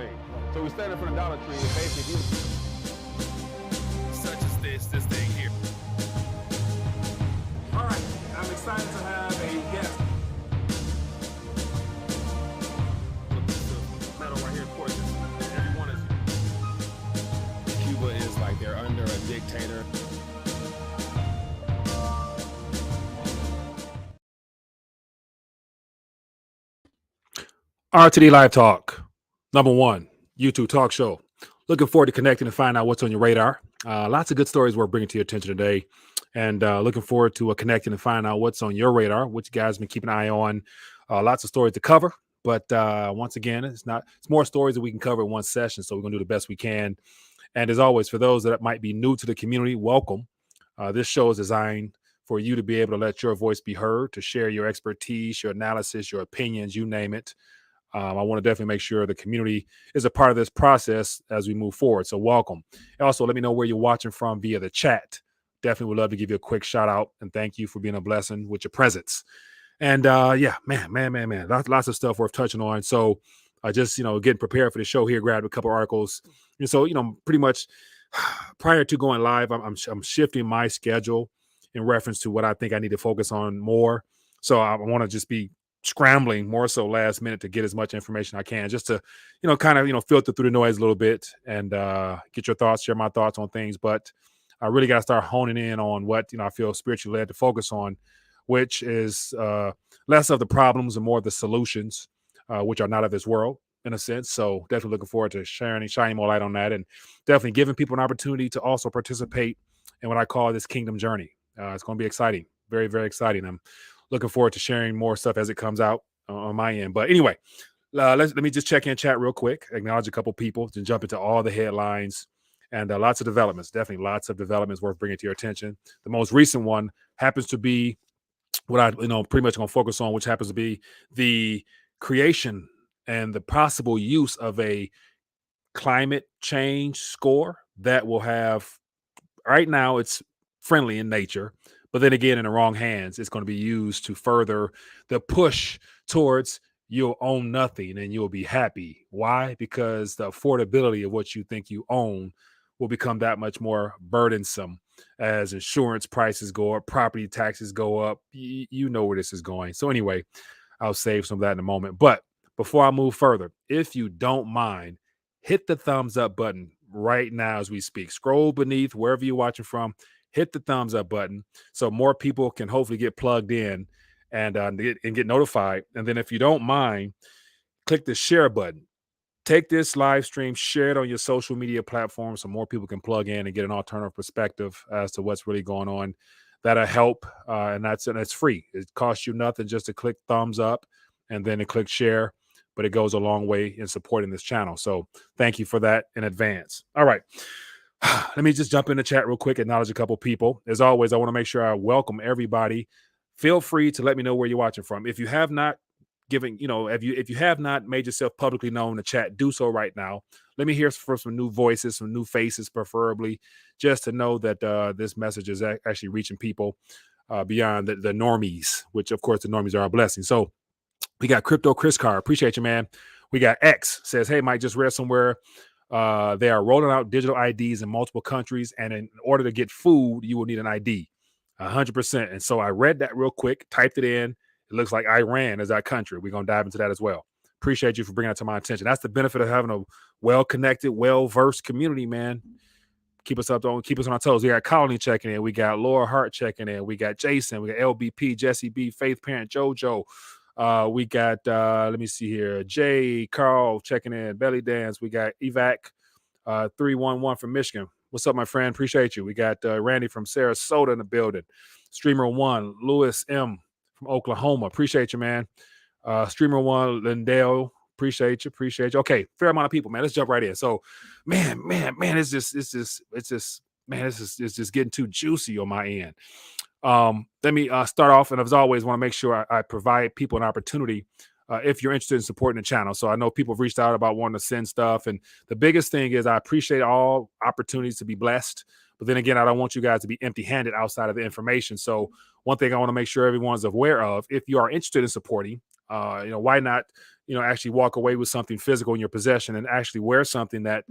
thing. So we stand in front of Dollar Tree and basically such as this thing here. All right, I'm excited to have a guest. Metal right here, of course, everyone is. Cuba is like they're under a dictator. RTD Live Talk, #1 YouTube talk show. Looking forward to connecting and find out what's on your radar. Lots of good stories we're bringing to your attention today, and looking forward to connecting and find out what's on your radar, which you guys been keeping an eye on. Lots of stories to cover, but once again, it's more stories that we can cover in one session. So we're gonna do the best we can. And as always, for those that might be new to the community, welcome. This show is designed for you to be able to let your voice be heard, to share your expertise, your analysis, your opinions, you name it. I want to definitely make sure the community is a part of this process as we move forward. So welcome. Also, let me know where you're watching from via the chat. Definitely would love to give you a quick shout out and thank you for being a blessing with your presence. And yeah, man, lots of stuff worth touching on. So I just, getting prepared for the show here, grabbed a couple articles. And so, pretty much prior to going live, I'm shifting my schedule in reference to what I think I need to focus on more. So I want to just be scrambling more so last minute to get as much information I can, just to kind of filter through the noise a little bit and get your thoughts, share my thoughts on things. But I really got to start honing in on what I feel spiritually led to focus on, which is less of the problems and more of the solutions, which are not of this world in a sense. So definitely looking forward to shining more light on that, and definitely giving people an opportunity to also participate in what I call this kingdom journey. It's going to be exciting, very, very exciting. I'm looking forward to sharing more stuff as it comes out on my end. But anyway, let me just check in chat real quick, acknowledge a couple people, then jump into all the headlines and lots of developments, definitely lots of developments worth bringing to your attention. The most recent one happens to be what I, pretty much going to focus on, which happens to be the creation and the possible use of a climate change score that will have, right now it's friendly in nature, but then again, in the wrong hands, it's going to be used to further the push towards you'll own nothing and you'll be happy. Why? Because the affordability of what you think you own will become that much more burdensome as insurance prices go up, property taxes go up. You know where this is going. So anyway, I'll save some of that in a moment. But before I move further, if you don't mind, hit the thumbs up button right now as we speak. Scroll beneath wherever you're watching from. Hit the thumbs up button so more people can hopefully get plugged in and get notified. And then if you don't mind, click the share button. Take this live stream, share it on your social media platforms so more people can plug in and get an alternative perspective as to what's really going on. That'll help, and that's free. It costs you nothing just to click thumbs up and then to click share, but it goes a long way in supporting this channel. So thank you for that in advance. All right. Let me just jump in the chat real quick, acknowledge a couple people. As always, I want to make sure I welcome everybody. Feel free to let me know where you're watching from. If you have not if you have not made yourself publicly known in the chat, do so right now. Let me hear from some new voices, some new faces, preferably, just to know that this message is actually reaching people beyond the normies, which of course the normies are a blessing. So we got Crypto Chris Carr. Appreciate you, man. We got X says, hey, Mike, just read somewhere they are rolling out digital IDs in multiple countries, and in order to get food, you will need an ID. 100%. And so I read that real quick, typed it in. It looks like Iran is our country. We're going to dive into that as well. Appreciate you for bringing that to my attention. That's the benefit of having a well-connected, well-versed community, man. Keep us on our toes. We got Colony checking in. We got Laura Hart checking in. We got Jason. We got LBP, Jesse B, Faith Parent, JoJo. We got, let me see here, Jay, Carl checking in, Belly Dance. We got Evac 311 from Michigan. What's up, my friend? Appreciate you. We got Randy from Sarasota in the building. Streamer 1, Lewis M from Oklahoma. Appreciate you, man. Streamer 1, Lindell. Appreciate you. Okay, fair amount of people, man. Let's jump right in. So, man, it's just getting too juicy on my end. Let me start off, and as always, want to make sure I provide people an opportunity if you're interested in supporting the channel. So I know people have reached out about wanting to send stuff, and the biggest thing is I appreciate all opportunities to be blessed, but then again, I don't want you guys to be empty-handed outside of the information. So one thing I want to make sure everyone's aware of, if you are interested in supporting, why not, actually walk away with something physical in your possession and actually wear something that,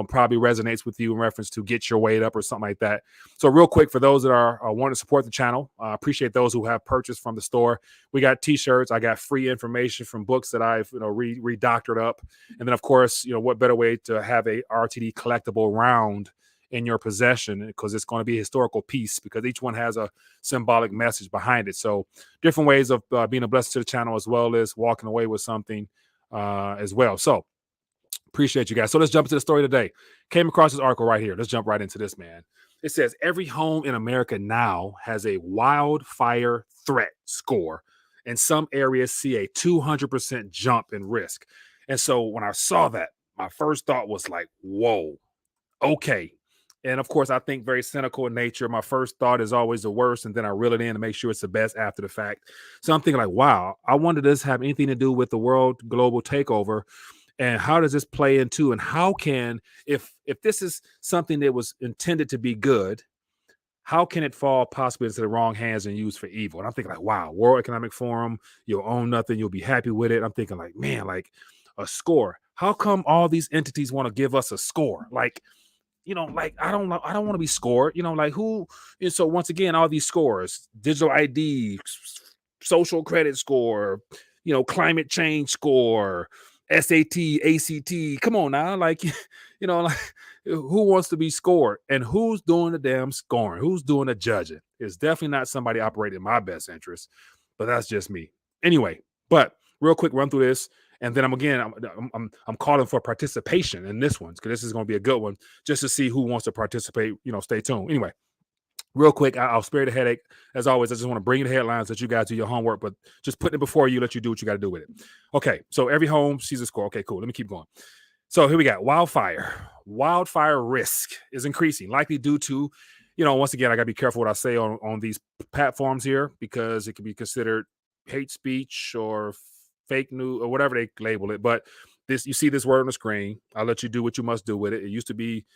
probably resonates with you in reference to get your weight up or something like that. So real quick, for those that are wanting to support the channel, I appreciate those who have purchased from the store. We got t-shirts. I got free information from books that I've, redoctored up. And then of course, what better way to have a RTD collectible round in your possession, because it's going to be a historical piece, because each one has a symbolic message behind it. So different ways of being a blessing to the channel, as well as walking away with something as well. So appreciate you guys. So let's jump into the story today. Came across this article right here. Let's jump right into this, man. It says every home in America now has a wildfire threat score, and some areas see a 200% jump in risk. And so when I saw that, my first thought was like, whoa, okay. And of course, I think very cynical in nature. My first thought is always the worst, and then I reel it in to make sure it's the best after the fact. So I'm thinking like, wow, I wonder, does this have anything to do with the world global takeover? And how does this play into, and how can, if this is something that was intended to be good, how can it fall possibly into the wrong hands and used for evil? And I'm thinking like, wow, World Economic Forum, you'll own nothing, you'll be happy with it. I'm thinking like, man, like a score. How come all these entities want to give us a score? Like, like I don't want to be scored, like who? And so once again, all these scores, digital ID, social credit score, climate change score, SAT, ACT. Come on now. Like, like who wants to be scored, and who's doing the damn scoring? Who's doing the judging? It's definitely not somebody operating in my best interest, but that's just me. Anyway, but real quick run through this. And then I'm calling for participation in this one, because this is going to be a good one, just to see who wants to participate. Stay tuned. Anyway, real quick, I'll spare the headache. As always, I just want to bring you the headlines, let you guys do your homework, but just putting it before you, let you do what you got to do with it. Okay, so every home sees a score. Okay, cool. Let me keep going. So here we got wildfire. Wildfire risk is increasing, likely due to, once again, I got to be careful what I say on these platforms here, because it can be considered hate speech or fake news or whatever they label it. But this, you see this word on the screen. I'll let you do what you must do with it. It used to be,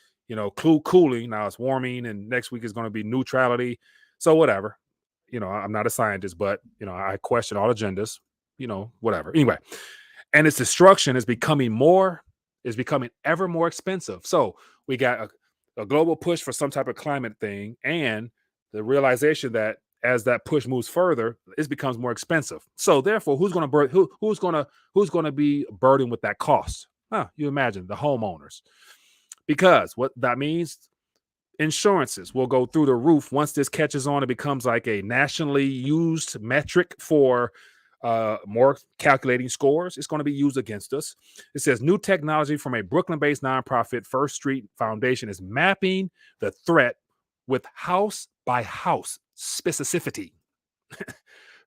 cooling. Now it's warming, and next week is going to be neutrality. So whatever. I'm not a scientist, but I question all agendas. Whatever. Anyway, and its destruction is becoming ever more expensive. So we got a global push for some type of climate thing, and the realization that as that push moves further, it becomes more expensive. So therefore, who's going to be burdened with that cost? You imagine the homeowners, because what that means, insurances will go through the roof once this catches on. It becomes like a nationally used metric for more calculating scores. It's going to be used against us. It says new technology from a Brooklyn-based nonprofit First Street Foundation is mapping the threat with house by house specificity.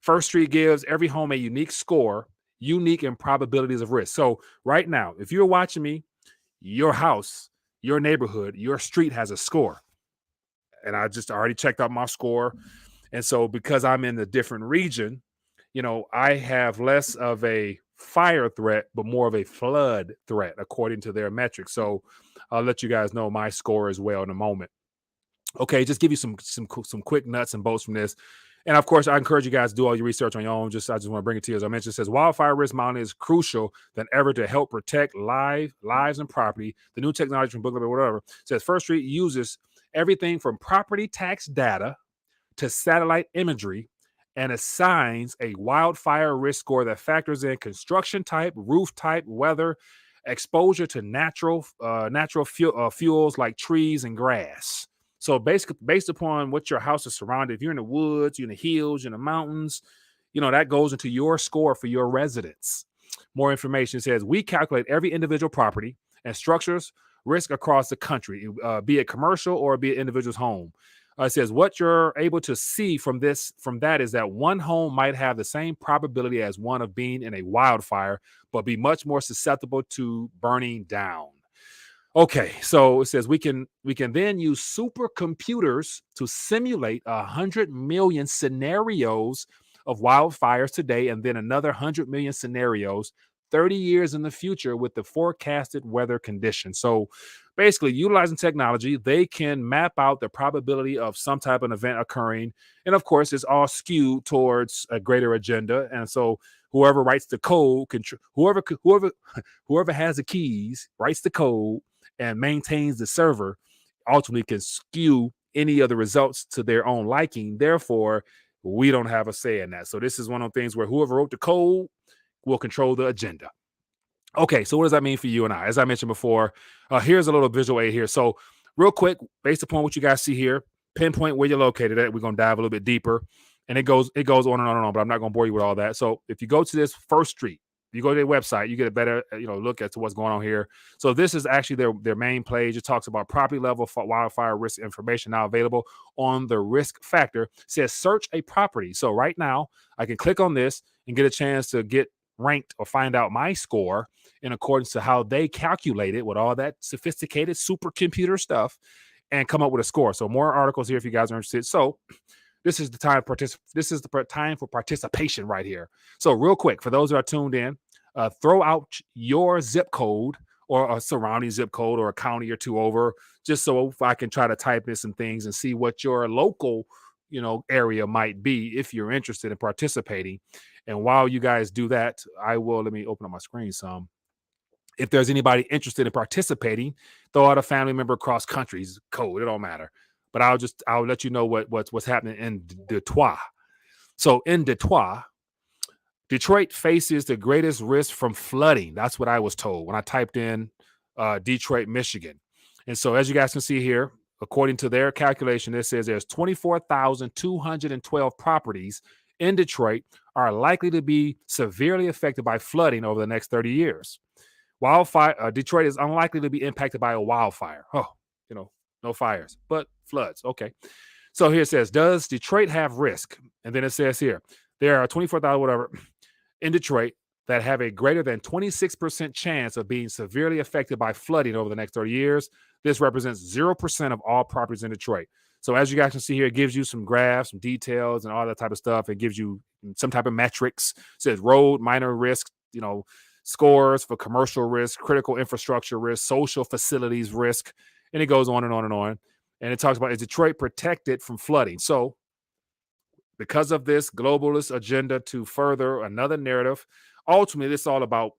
First Street gives every home a unique score, unique in probabilities of risk. So right now, if you're watching me, your house, your neighborhood, your street has a score. And I just already checked out my score. And so because I'm in a different region, I have less of a fire threat, but more of a flood threat, according to their metrics. So I'll let you guys know my score as well in a moment. Okay, just give you some quick nuts and bolts from this. And of course, I encourage you guys to do all your research on your own. I just want to bring it to you. As I mentioned, it says wildfire risk mounting is crucial than ever to help protect lives and property. The new technology from Booklet or whatever says First Street uses everything from property tax data to satellite imagery and assigns a wildfire risk score that factors in construction type, roof type, weather, exposure to natural fuels like trees and grass. So basically, based upon what your house is surrounded, if you're in the woods, you're in the hills, you're in the mountains, that goes into your score for your residence. More information says we calculate every individual property and structures risk across the country, be it commercial or be it individual's home. It says what you're able to see from that is that one home might have the same probability as one of being in a wildfire, but be much more susceptible to burning down. Okay, so it says we can then use supercomputers to simulate 100 million scenarios of wildfires today, and then another 100 million scenarios 30 years in the future with the forecasted weather conditions. So basically, utilizing technology, they can map out the probability of some type of event occurring. And of course, it's all skewed towards a greater agenda. And so whoever writes the code, whoever has the keys, writes the code and maintains the server, ultimately can skew any of the results to their own liking. Therefore, we don't have a say in that. So this is one of the things where whoever wrote the code will control the agenda. Okay, so what does that mean for you and I? As I mentioned before, here's a little visual aid here. So real quick, based upon what you guys see here, pinpoint where you're located at. We're going to dive a little bit deeper. And it goes on and on and on, but I'm not going to bore you with all that. So if you go to this first street, you go to their website, you get a better look at what's going on here. So this is actually their main page. It talks about property level wildfire risk information now available on the risk factor. It says search a property. So right now I can click on this and get a chance to get ranked or find out my score in accordance to how they calculate it with all that sophisticated supercomputer stuff and come up with a score. So more articles here if you guys are interested. So this is the time time for participation right here. So real quick, for those that are tuned in, throw out your zip code or a surrounding zip code or a county or two over, just so if I can try to type in some things and see what your local, area might be if you're interested in participating. And while you guys do that, let me open up my screen some. If there's anybody interested in participating, throw out a family member across countries code. It don't matter. But I'll let you know what's happening in Detroit. So in Detroit faces the greatest risk from flooding. That's what I was told when I typed in Detroit, Michigan. And so as you guys can see here, according to their calculation, it says there's 24,212 properties in Detroit are likely to be severely affected by flooding over the next 30 years. Detroit is unlikely to be impacted by a wildfire. No fires, but floods. Okay. So here it says, does Detroit have risk? And then it says here, there are 24,000 whatever in Detroit that have a greater than 26% chance of being severely affected by flooding over the next 30 years. This represents 0% of all properties in Detroit. So as you guys can see here, it gives you some graphs, some details, and all that type of stuff. It gives you some type of metrics. It says road, minor risk, scores for commercial risk, critical infrastructure risk, social facilities risk, and it goes on and on and on. And it talks about, is Detroit protected from flooding? So because of this globalist agenda to further another narrative, ultimately it's all about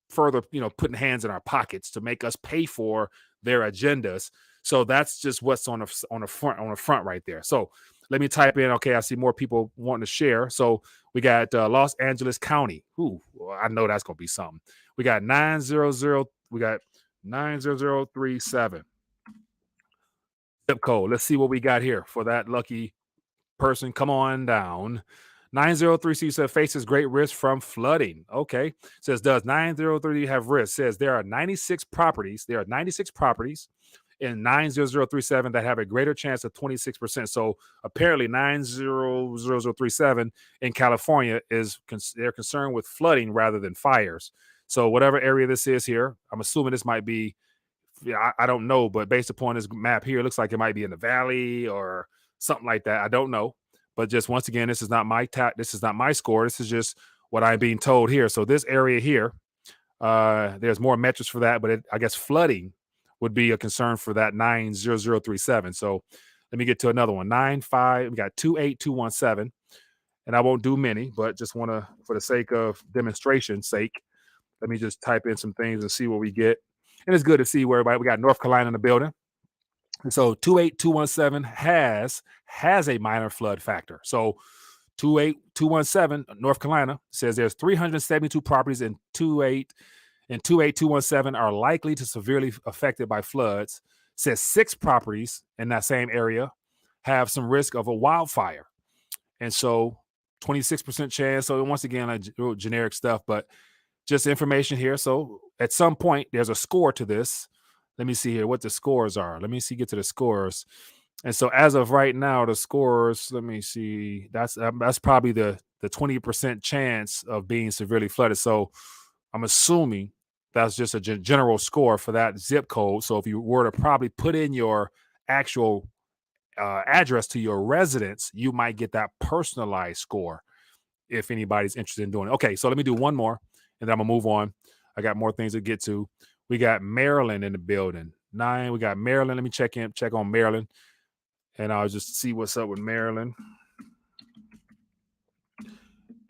further, putting hands in our pockets to make us pay for their agendas. So that's just what's on the front right there. So let me type in. Okay, I see more people wanting to share. So we got Los Angeles County. Ooh, well, I know that's gonna be something. We got 900. We got 90037 zip code. Let's see what we got here for that lucky person. Come on down. 903 said faces great risk from flooding. Okay. Says, does 903 have risk? Says there are 96 properties. There are 96 properties in 90037 that have a greater chance of 26%. So apparently 90037 in California they're concerned with flooding rather than fires. So whatever area this is here, I'm assuming this might be, I don't know, but based upon this map here, it looks like it might be in the valley or something like that. I don't know. But just once again, this is not my this is not my score. This is just what I'm being told here. So this area here, there's more metrics for that, but I guess flooding would be a concern for that 90037. So let me get to another one. 95. We got 28217, and I won't do many, but just want to, for the sake of demonstration's sake, let me just type in some things and see what we get. And it's good to see where everybody. We got North Carolina in the building. And so 28217 has a minor flood factor. So 28217 North Carolina says there's 372 properties in 28217 are likely to severely affected by floods. Says 6 properties in that same area have some risk of a wildfire. And so 26% chance. So once again, like generic stuff, but just information here. So at some point, there's a score to this. Let me see here what the scores are. Let me get to the scores. And so as of right now, the scores, let me see, that's probably the 20% chance of being severely flooded. So I'm assuming that's just a general score for that zip code. So if you were to probably put in your actual address to your residence, you might get that personalized score if anybody's interested in doing it. Okay, so let me do one more, and then I'm going to move on. I got more things to get to. We got Maryland in the building. 9. We got Maryland. Let me check on Maryland, and I'll just see what's up with Maryland.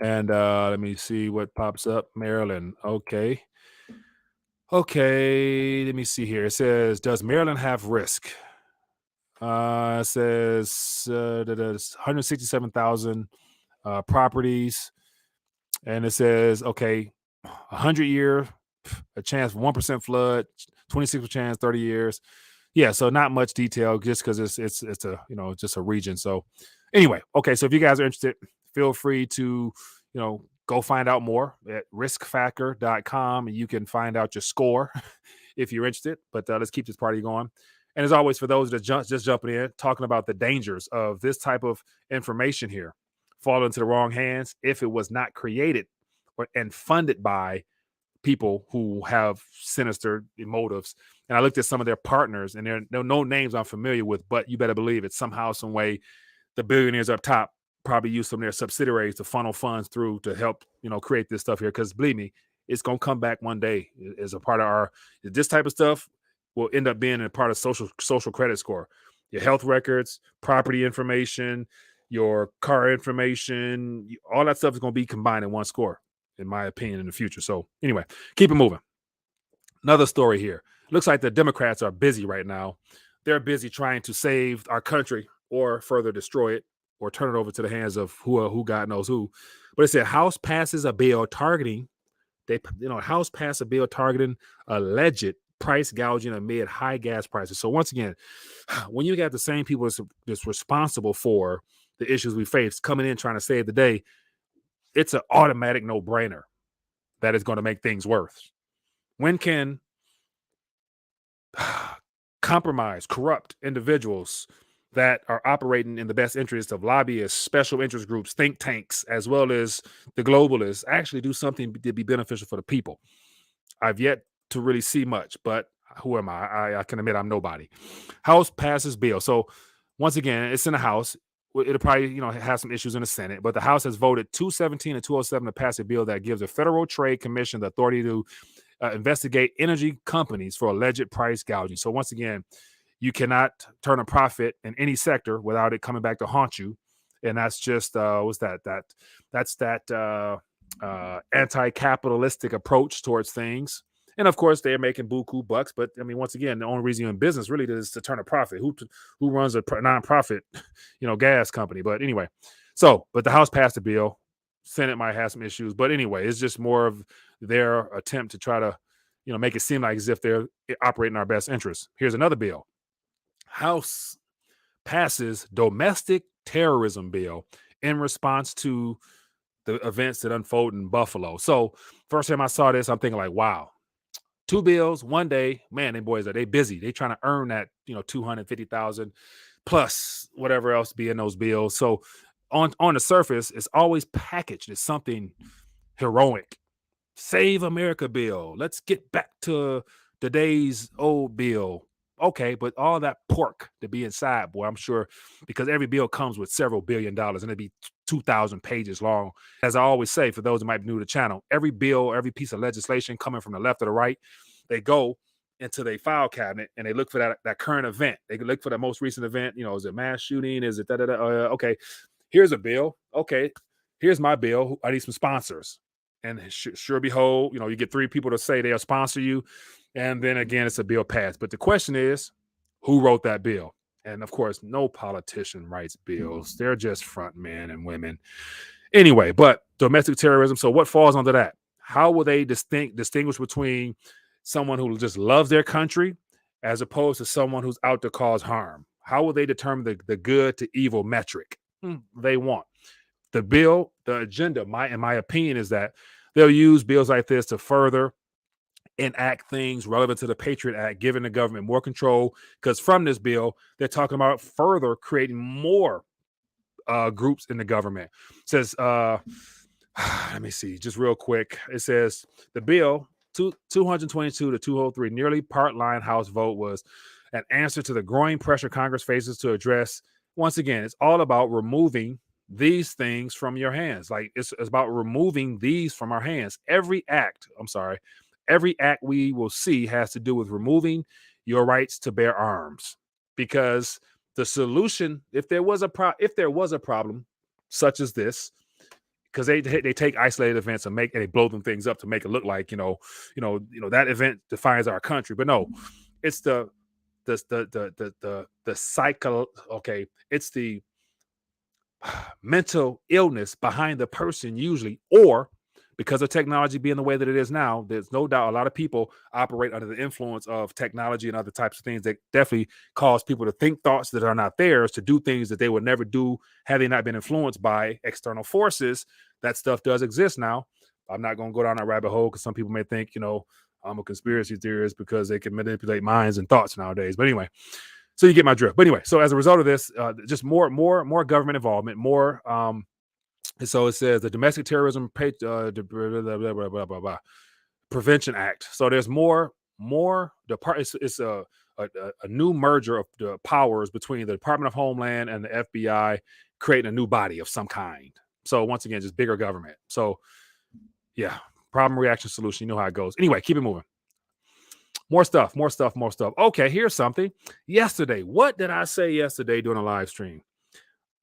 And let me see what pops up. Maryland. Okay. Okay. Let me see here. It says, does Maryland have risk? It says that it's 167,000 properties. And it says, okay, 100-year, a chance for 1% flood, 26% chance, 30 years. Yeah, so not much detail just because it's a just a region. So anyway, okay, so if you guys are interested, feel free to go find out more at riskfactor.com, and you can find out your score if you're interested. But let's keep this party going. And as always, for those that just jumping in, talking about the dangers of this type of information here, fall into the wrong hands if it was not created and funded by people who have sinister motives. And I looked at some of their partners, and there are no names I'm familiar with, but you better believe it. Somehow, some way, the billionaires up top probably use some of their subsidiaries to funnel funds through to help create this stuff here. Because believe me, it's gonna come back one day as a part of our. This type of stuff will end up being a part of social credit score. Your health records, property information, your car information, all that stuff is going to be combined in one score, in my opinion, in the future. So anyway, keep it moving. Another story here. Looks like the Democrats are busy right now. They're busy trying to save our country or further destroy it or turn it over to the hands of who God knows who. But it said House passes a bill targeting. House passed a bill targeting alleged price gouging amid high gas prices. So once again, when you got the same people that's responsible for the issues we face coming in trying to save the day, it's an automatic no-brainer that is going to make things worse. When can compromise, corrupt individuals that are operating in the best interest of lobbyists, special interest groups, think tanks, as well as the globalists actually do something to be beneficial for the people? I've yet to really see much, but who am I? I can admit I'm nobody. House passes bill. So once again, it's in the House. It'll probably, have some issues in the Senate, but the House has voted 217 and 207 to pass a bill that gives the Federal Trade Commission the authority to investigate energy companies for alleged price gouging. So once again, you cannot turn a profit in any sector without it coming back to haunt you. And that's just that's that anti-capitalistic approach towards things. And of course, they're making buku bucks. But I mean, once again, the only reason you're in business really is to turn a profit. Who runs a nonprofit, gas company? But anyway, but the House passed the bill. Senate might have some issues, but anyway, it's just more of their attempt to try to, make it seem like as if they're operating in our best interest. Here's another bill. House passes domestic terrorism bill in response to the events that unfold in Buffalo. So first time I saw this, I'm thinking like, wow, 2 bills, one day, man, them boys they busy. They trying to earn that, 250,000 plus whatever else be in those bills. So on the surface, it's always packaged as something heroic. Save America bill. Let's get back to the days old bill. Okay, but all that pork to be inside, boy, I'm sure, because every bill comes with several $1 billion and it'd be 2,000 pages long. As I always say, for those who might be new to the channel, every bill, every piece of legislation coming from the left or the right, they go into their file cabinet and they look for that current event. They look for the most recent event. Is it mass shooting? Is it da-da-da? Okay, here's a bill. Okay, here's my bill. I need some sponsors. And sure behold, you get 3 people to say they'll sponsor you. And then again, it's a bill passed. But the question is, who wrote that bill? And of course, no politician writes bills. They're just front men and women. Anyway, but domestic terrorism. So what falls under that? How will they distinguish between someone who just loves their country as opposed to someone who's out to cause harm? How will they determine the good to evil metric? They want. The bill, the agenda, in my opinion, is that they'll use bills like this to further enact things relevant to the Patriot Act, giving the government more control. Because from this bill, they're talking about further creating more groups in the government. It says, let me see, just real quick. It says the bill 222 to 203, nearly part-line House vote, was an answer to the growing pressure Congress faces to address. Once again, it's all about removing these things from your hands. Like it's about removing these from our hands. Every act we will see has to do with removing your rights to bear arms, because the solution, if there was a problem such as this, because they take isolated events and they blow them things up to make it look like that event defines our country. But no, it's the psycho. Okay, it's the mental illness behind the person usually, or because of technology being the way that it is now, there's no doubt a lot of people operate under the influence of technology and other types of things that definitely cause people to think thoughts that are not theirs, to do things that they would never do had they not been influenced by external forces. That stuff does exist now. I'm not going to go down that rabbit hole because some people may think, I'm a conspiracy theorist because they can manipulate minds and thoughts nowadays. But anyway, so you get my drift. But anyway, so as a result of this, just more government involvement, more. And so it says the Domestic Terrorism Prevention Act. So there's more. It's a new merger of the powers between the Department of Homeland and the FBI, creating a new body of some kind. So once again, just bigger government. So yeah, problem, reaction, solution. You know how it goes. Anyway, keep it moving. More stuff. Okay, here's something. Yesterday, what did I say yesterday during a live stream?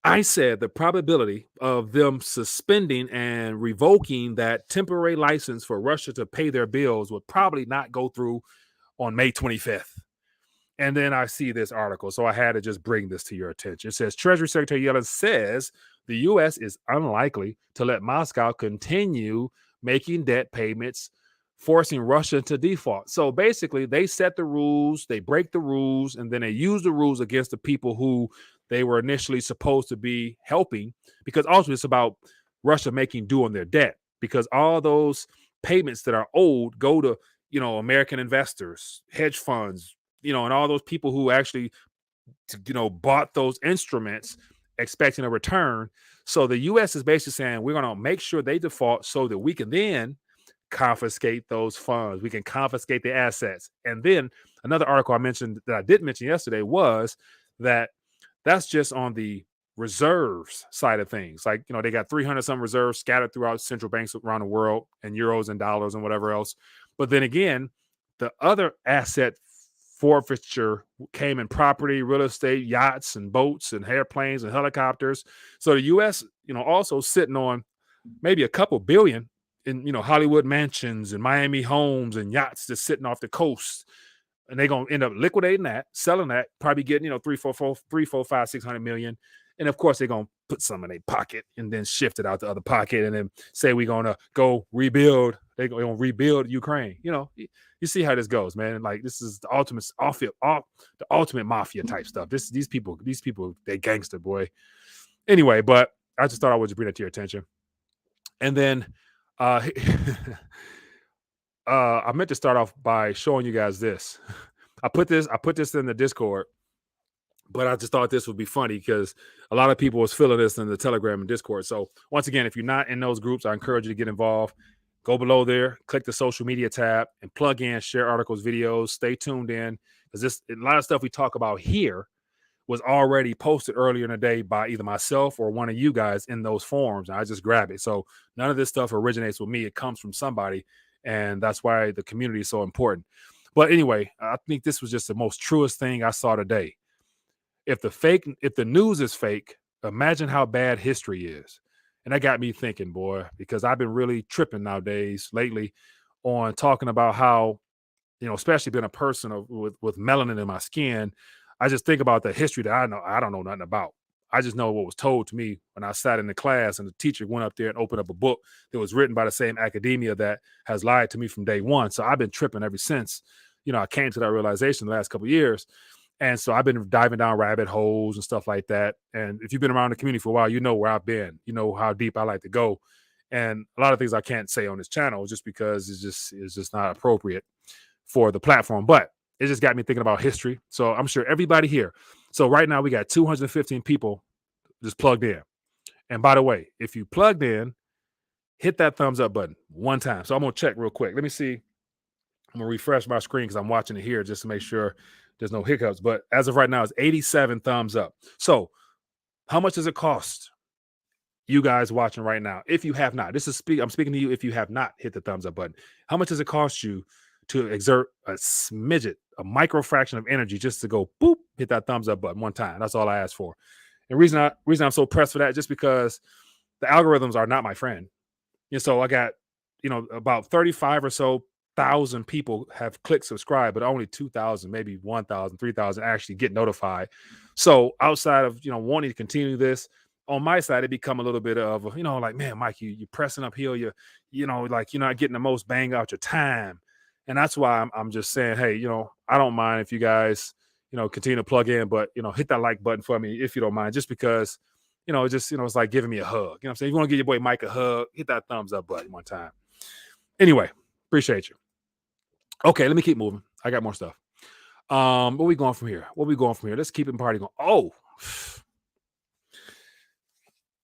I said the probability of them suspending and revoking that temporary license for Russia to pay their bills would probably not go through on May 25th. And then I see this article, so I had to just bring this to your attention. It says Treasury Secretary Yellen says the U.S. is unlikely to let Moscow continue making debt payments, forcing Russia to default. So basically, they set the rules, they break the rules, and then they use the rules against the people who they were initially supposed to be helping, because ultimately it's about Russia making due on their debt, because all those payments that are owed go to, American investors, hedge funds, and all those people who actually, bought those instruments expecting a return. So the U.S. is basically saying we're going to make sure they default so that we can then confiscate those funds. We can confiscate the assets. And then another article I mentioned that I didn't mention yesterday was that that's just on the reserves side of things. Like, they got 300 some reserves scattered throughout central banks around the world, and euros and dollars and whatever else. But then again, the other asset forfeiture came in property, real estate, yachts and boats and airplanes and helicopters. So the U.S., also sitting on maybe a couple billion in, Hollywood mansions and Miami homes and yachts just sitting off the coast. And they're going to end up liquidating that, selling that, probably getting, 600 million. And of course, they're going to put some in their pocket and then shift it out the other pocket and then say we're going to go rebuild. They're going to rebuild Ukraine. You see how this goes, man. Like, this is the ultimate mafia type stuff. These people, they gangster, boy. Anyway, but I just thought I would just bring that to your attention. And then I meant to start off by showing you guys this. I put this in the Discord, but I just thought this would be funny because a lot of people was feeling this in the Telegram and Discord. So once again, if you're not in those groups, I encourage you to get involved. Go below there, click the social media tab, and plug in, share articles, videos. Stay tuned in, because a lot of stuff we talk about here was already posted earlier in the day by either myself or one of you guys in those forums. And I just grab it. So none of this stuff originates with me. It comes from somebody. And that's why the community is so important. But anyway, I think this was just the most truest thing I saw today. If the news is fake, imagine how bad history is. And that got me thinking, boy, because I've been really tripping nowadays lately on talking about how, especially being a person with melanin in my skin, I just think about the history that I don't know nothing about. I just know what was told to me when I sat in the class and the teacher went up there and opened up a book that was written by the same academia that has lied to me from day one. So I've been tripping ever since, I came to that realization the last couple of years. And so I've been diving down rabbit holes and stuff like that. And if you've been around the community for a while, you know where I've been, you know how deep I like to go. And a lot of things I can't say on this channel just because it's just not appropriate for the platform. But it just got me thinking about history. So I'm sure everybody here. So right now we got 215 people just plugged in. And by the way, if you plugged in, hit that thumbs up button one time. So I'm going to check real quick. Let me see. I'm going to refresh my screen because I'm watching it here just to make sure there's no hiccups. But as of right now, it's 87 thumbs up. So how much does it cost you guys watching right now? If you have not, I'm speaking to you. If you have not hit the thumbs up button, how much does it cost you to exert a smidget, a micro fraction of energy just to go boop, hit that thumbs up button one time? That's all I ask for. And reason I'm so pressed for that, just because the algorithms are not my friend. And so I got, about 35 or so thousand people have clicked subscribe, but only 2,000, maybe 1,000, 3,000 actually get notified. So outside of, wanting to continue this, on my side, it become a little bit of, like, man, Mike, you're pressing uphill. Like, you're not getting the most bang out your time. And that's why I'm just saying, hey, I don't mind if you guys, continue to plug in, but, hit that like button for me if you don't mind, just because, it's like giving me a hug. You know what I'm saying? If you want to give your boy Mike a hug, hit that thumbs up button one time. Anyway, appreciate you. Okay, let me keep moving. I got more stuff. Where we going from here? Let's keep it party going. Oh,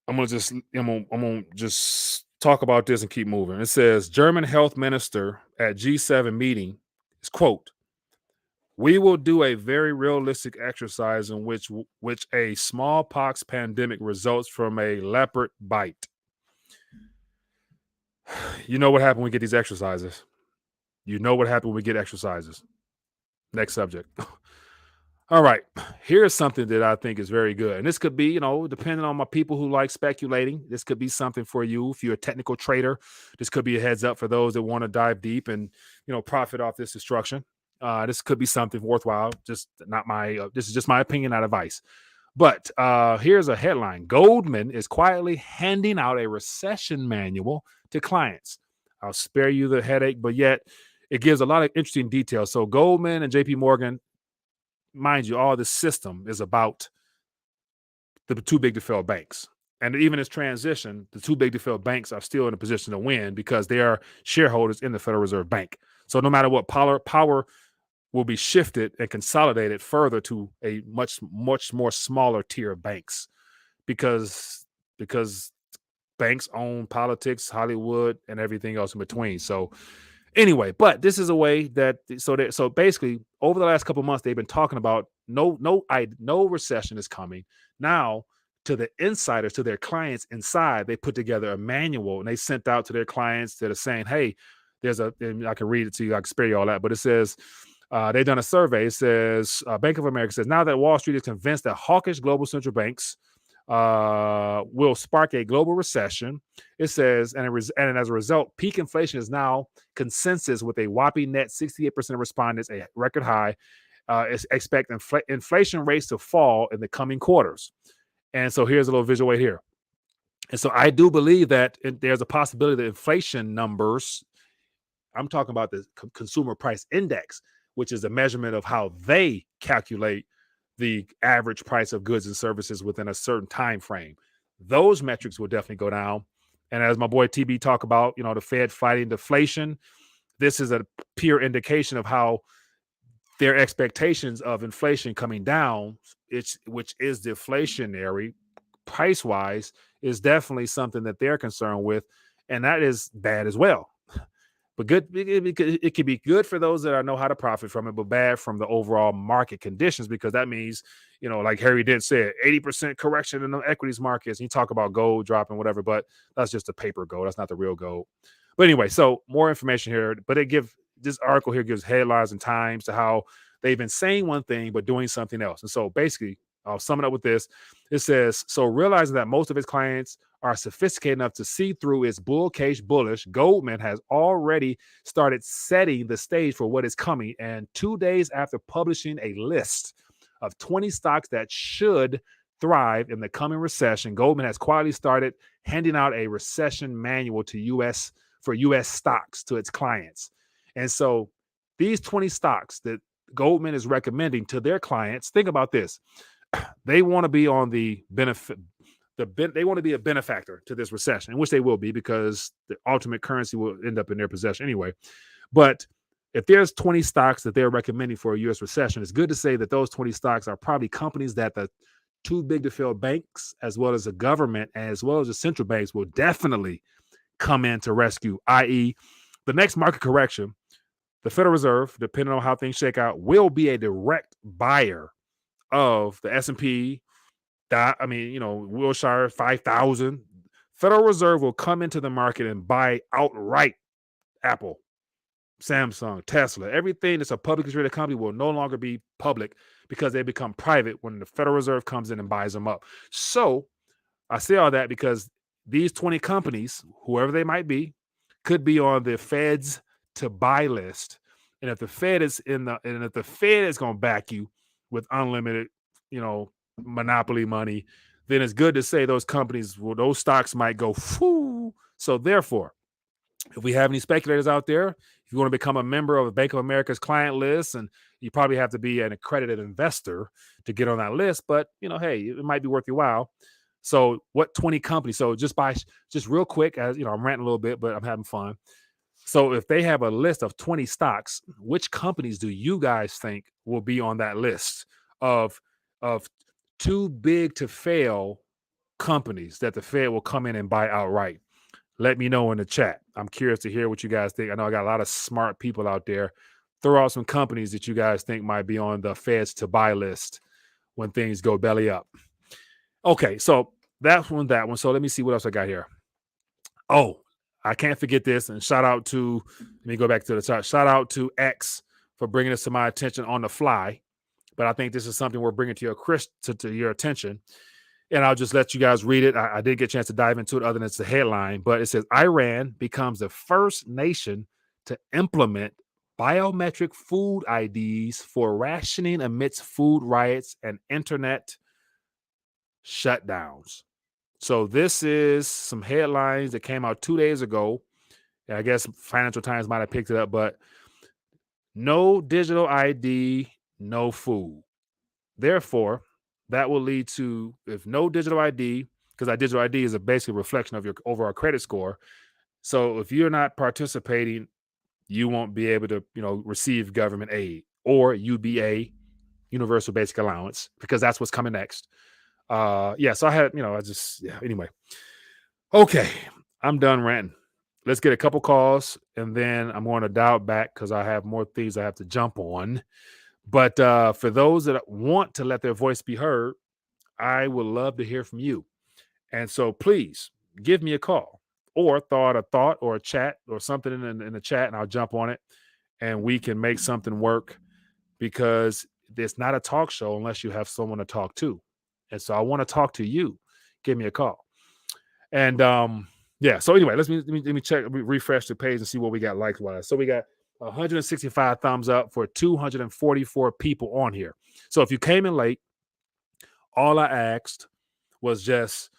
I'm gonna just talk about this and keep moving. It says German health minister at G7 meeting is, quote, "We will do a very realistic exercise in which a smallpox pandemic results from a leopard bite." You know what happened when we get these exercises. Next subject. All right. Here's something that I think is very good. And this could be, depending on my people who like speculating, this could be something for you. If you're a technical trader, this could be a heads up for those that want to dive deep and, profit off this instruction. This could be something worthwhile. Just not this is just my opinion, not advice. But here's a headline. Goldman is quietly handing out a recession manual to clients. I'll spare you the headache, but yet it gives a lot of interesting details. So Goldman and JP Morgan, mind you, all this system is about the too big to fail banks. And even as transition, the too big to fail banks are still in a position to win because they are shareholders in the Federal Reserve Bank. So no matter what, power will be shifted and consolidated further to a much more smaller tier of banks because banks own politics, Hollywood, and everything else in between. So anyway, but this is a way that so basically over the last couple of months they've been talking about no recession is coming. Now to the insiders, to their clients inside, they put together a manual and they sent out to their clients that are saying, hey, and I can read it to you, I can spare you all that, but it says they've done a survey. It says Bank of America says now that Wall Street is convinced that hawkish global central banks will spark a global recession. It says, and as a result, peak inflation is now consensus with a whopping net 68% of respondents, a record high, expect inflation rates to fall in the coming quarters. And so here's a little visual right here. And so I do believe that there's a possibility that inflation numbers, I'm talking about the consumer price index, which is a measurement of how they calculate the average price of goods and services within a certain time frame. Those metrics will definitely go down. And as my boy TB talk about, the Fed fighting deflation, this is a pure indication of how their expectations of inflation coming down, which is deflationary price-wise, is definitely something that they're concerned with. And that is bad as well. But good, it can be good for those that know how to profit from it, but bad from the overall market conditions, because that means, like Harry Dent said, 80% correction in the equities markets. And you talk about gold dropping, whatever, but that's just a paper gold. That's not the real gold. But anyway, so more information here. But this article here gives headlines and times to how they've been saying one thing but doing something else. And so basically, I'll sum it up with this. It says, so realizing that most of its clients are sophisticated enough to see through its bull case bullish, Goldman has already started setting the stage for what is coming. And 2 days after publishing a list of 20 stocks that should thrive in the coming recession, Goldman has quietly started handing out a recession manual to U.S. stocks to its clients. And so these 20 stocks that Goldman is recommending to their clients, think about this. They want to be on the benefit. They want to be a benefactor to this recession, which they will be because the ultimate currency will end up in their possession anyway. But if there's 20 stocks that they're recommending for a U.S. recession, it's good to say that those 20 stocks are probably companies that the too big to fail banks, as well as the government, as well as the central banks, will definitely come in to rescue, i.e., the next market correction, the Federal Reserve, depending on how things shake out, will be a direct buyer of the S&P, Wilshire 5,000. Federal Reserve will come into the market and buy outright Apple, Samsung, Tesla. Everything that's a publicly traded company will no longer be public because they become private when the Federal Reserve comes in and buys them up. So I say all that because these 20 companies, whoever they might be, could be on the Fed's to buy list. And if the Fed is if the Fed is going to back you with unlimited, monopoly money, then it's good to say those companies, well, those stocks might go, whoo. So therefore, if we have any speculators out there, if you want to become a member of Bank of America's client list, and you probably have to be an accredited investor to get on that list, but hey, it might be worth your while. So what 20 companies? So just real quick, as I'm ranting a little bit, but I'm having fun. So if they have a list of 20 stocks, which companies do you guys think will be on that list of too big to fail companies that the Fed will come in and buy outright? Let me know in the chat. I'm curious to hear what you guys think. I know I got a lot of smart people out there. Throw out some companies that you guys think might be on the Fed's to buy list when things go belly up. Okay, so that one. So let me see what else I got here. Oh, I can't forget this. And shout out to, let me go back to the top. Shout out to X for bringing this to my attention on the fly. But I think this is something we're bringing to your attention. And I'll just let you guys read it. I didn't get a chance to dive into it other than it's the headline. But it says, Iran becomes the first nation to implement biometric food IDs for rationing amidst food riots and internet shutdowns. So this is some headlines that came out 2 days ago. I guess Financial Times might have picked it up, but no digital ID, no food. Therefore, that will lead to, if no digital ID, because that digital ID is basically a reflection of your overall credit score. So if you're not participating, you won't be able to, receive government aid or UBA, Universal Basic Allowance, because that's what's coming next. So I had, anyway. Okay, I'm done ranting. Let's get a couple calls, and then I'm going to dial back because I have more things I have to jump on. But for those that want to let their voice be heard, I would love to hear from you. And so please give me a call or throw out a thought or a chat or something in the chat, and I'll jump on it, and we can make something work, because it's not a talk show unless you have someone to talk to. And so I want to talk to you. Give me a call. And so anyway, let me check, refresh the page and see what we got likewise. So we got 165 thumbs up for 244 people on here. So if you came in late, all I asked was just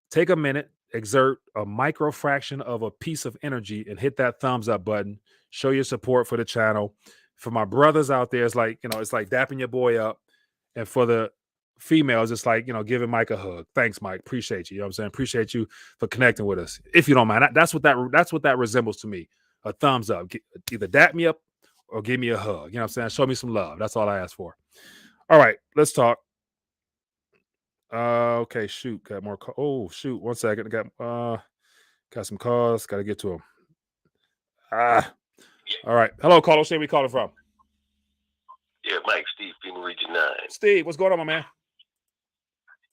take a minute, exert a micro fraction of a piece of energy, and hit that thumbs up button. Show your support for the channel. For my brothers out there, it's like dapping your boy up. And for the females, it's like, giving Mike a hug. Thanks, Mike. Appreciate you. You know what I'm saying? Appreciate you for connecting with us. If you don't mind, that's what that resembles to me. A thumbs up. Either dap me up or give me a hug. You know what I'm saying? Show me some love. That's all I ask for. All right, let's talk. Okay, shoot. Got more. Oh, shoot. 1 second. Got some calls. Got to get to them. All right. Hello, caller. Say we calling from. Yeah, Mike, Steve, FEMA Region 9. Steve, what's going on, my man?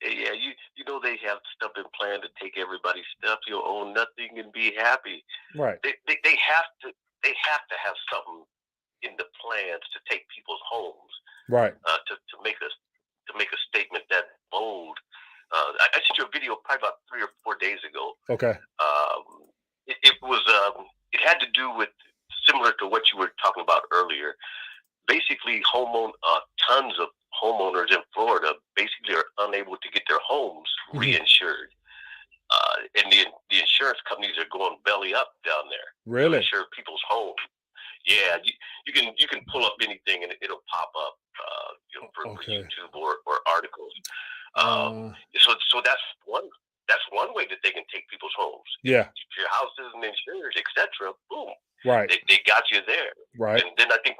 Yeah, you know they have stuff in plan to take everybody's stuff. You'll own nothing and be happy. Right. They have to have something in the plans to take people's homes. Right. To make a statement that bold. I sent you a video probably about 3 or 4 days ago. Okay. It had to do with, similar to what you were talking about earlier. Basically, tons of homeowners in Florida basically are unable to get their homes reinsured. And the insurance companies are going belly up down there. Really? To insure people's homes. Yeah, you can pull up anything and it'll pop up for YouTube or articles. So that's one way that they can take people's homes. Yeah. If your house isn't insured, etc., boom. Right. They got you there. Right. And then I think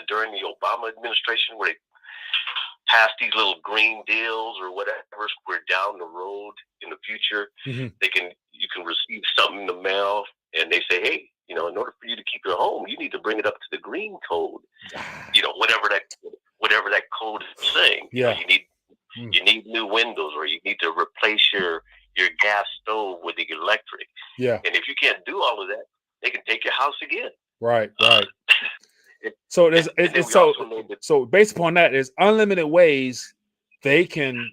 during the Obama administration, where they passed these little green deals or whatever, where down the road in the future, you can receive something in the mail, and they say, hey, in order for you to keep your home, you need to bring it up to the green code. Whatever that code is saying. Yeah. You need new windows, or you need to replace your gas stove with the electric. Yeah. And if you can't do all of that, they can take your house again. Right. So so based upon that, there's unlimited ways they can,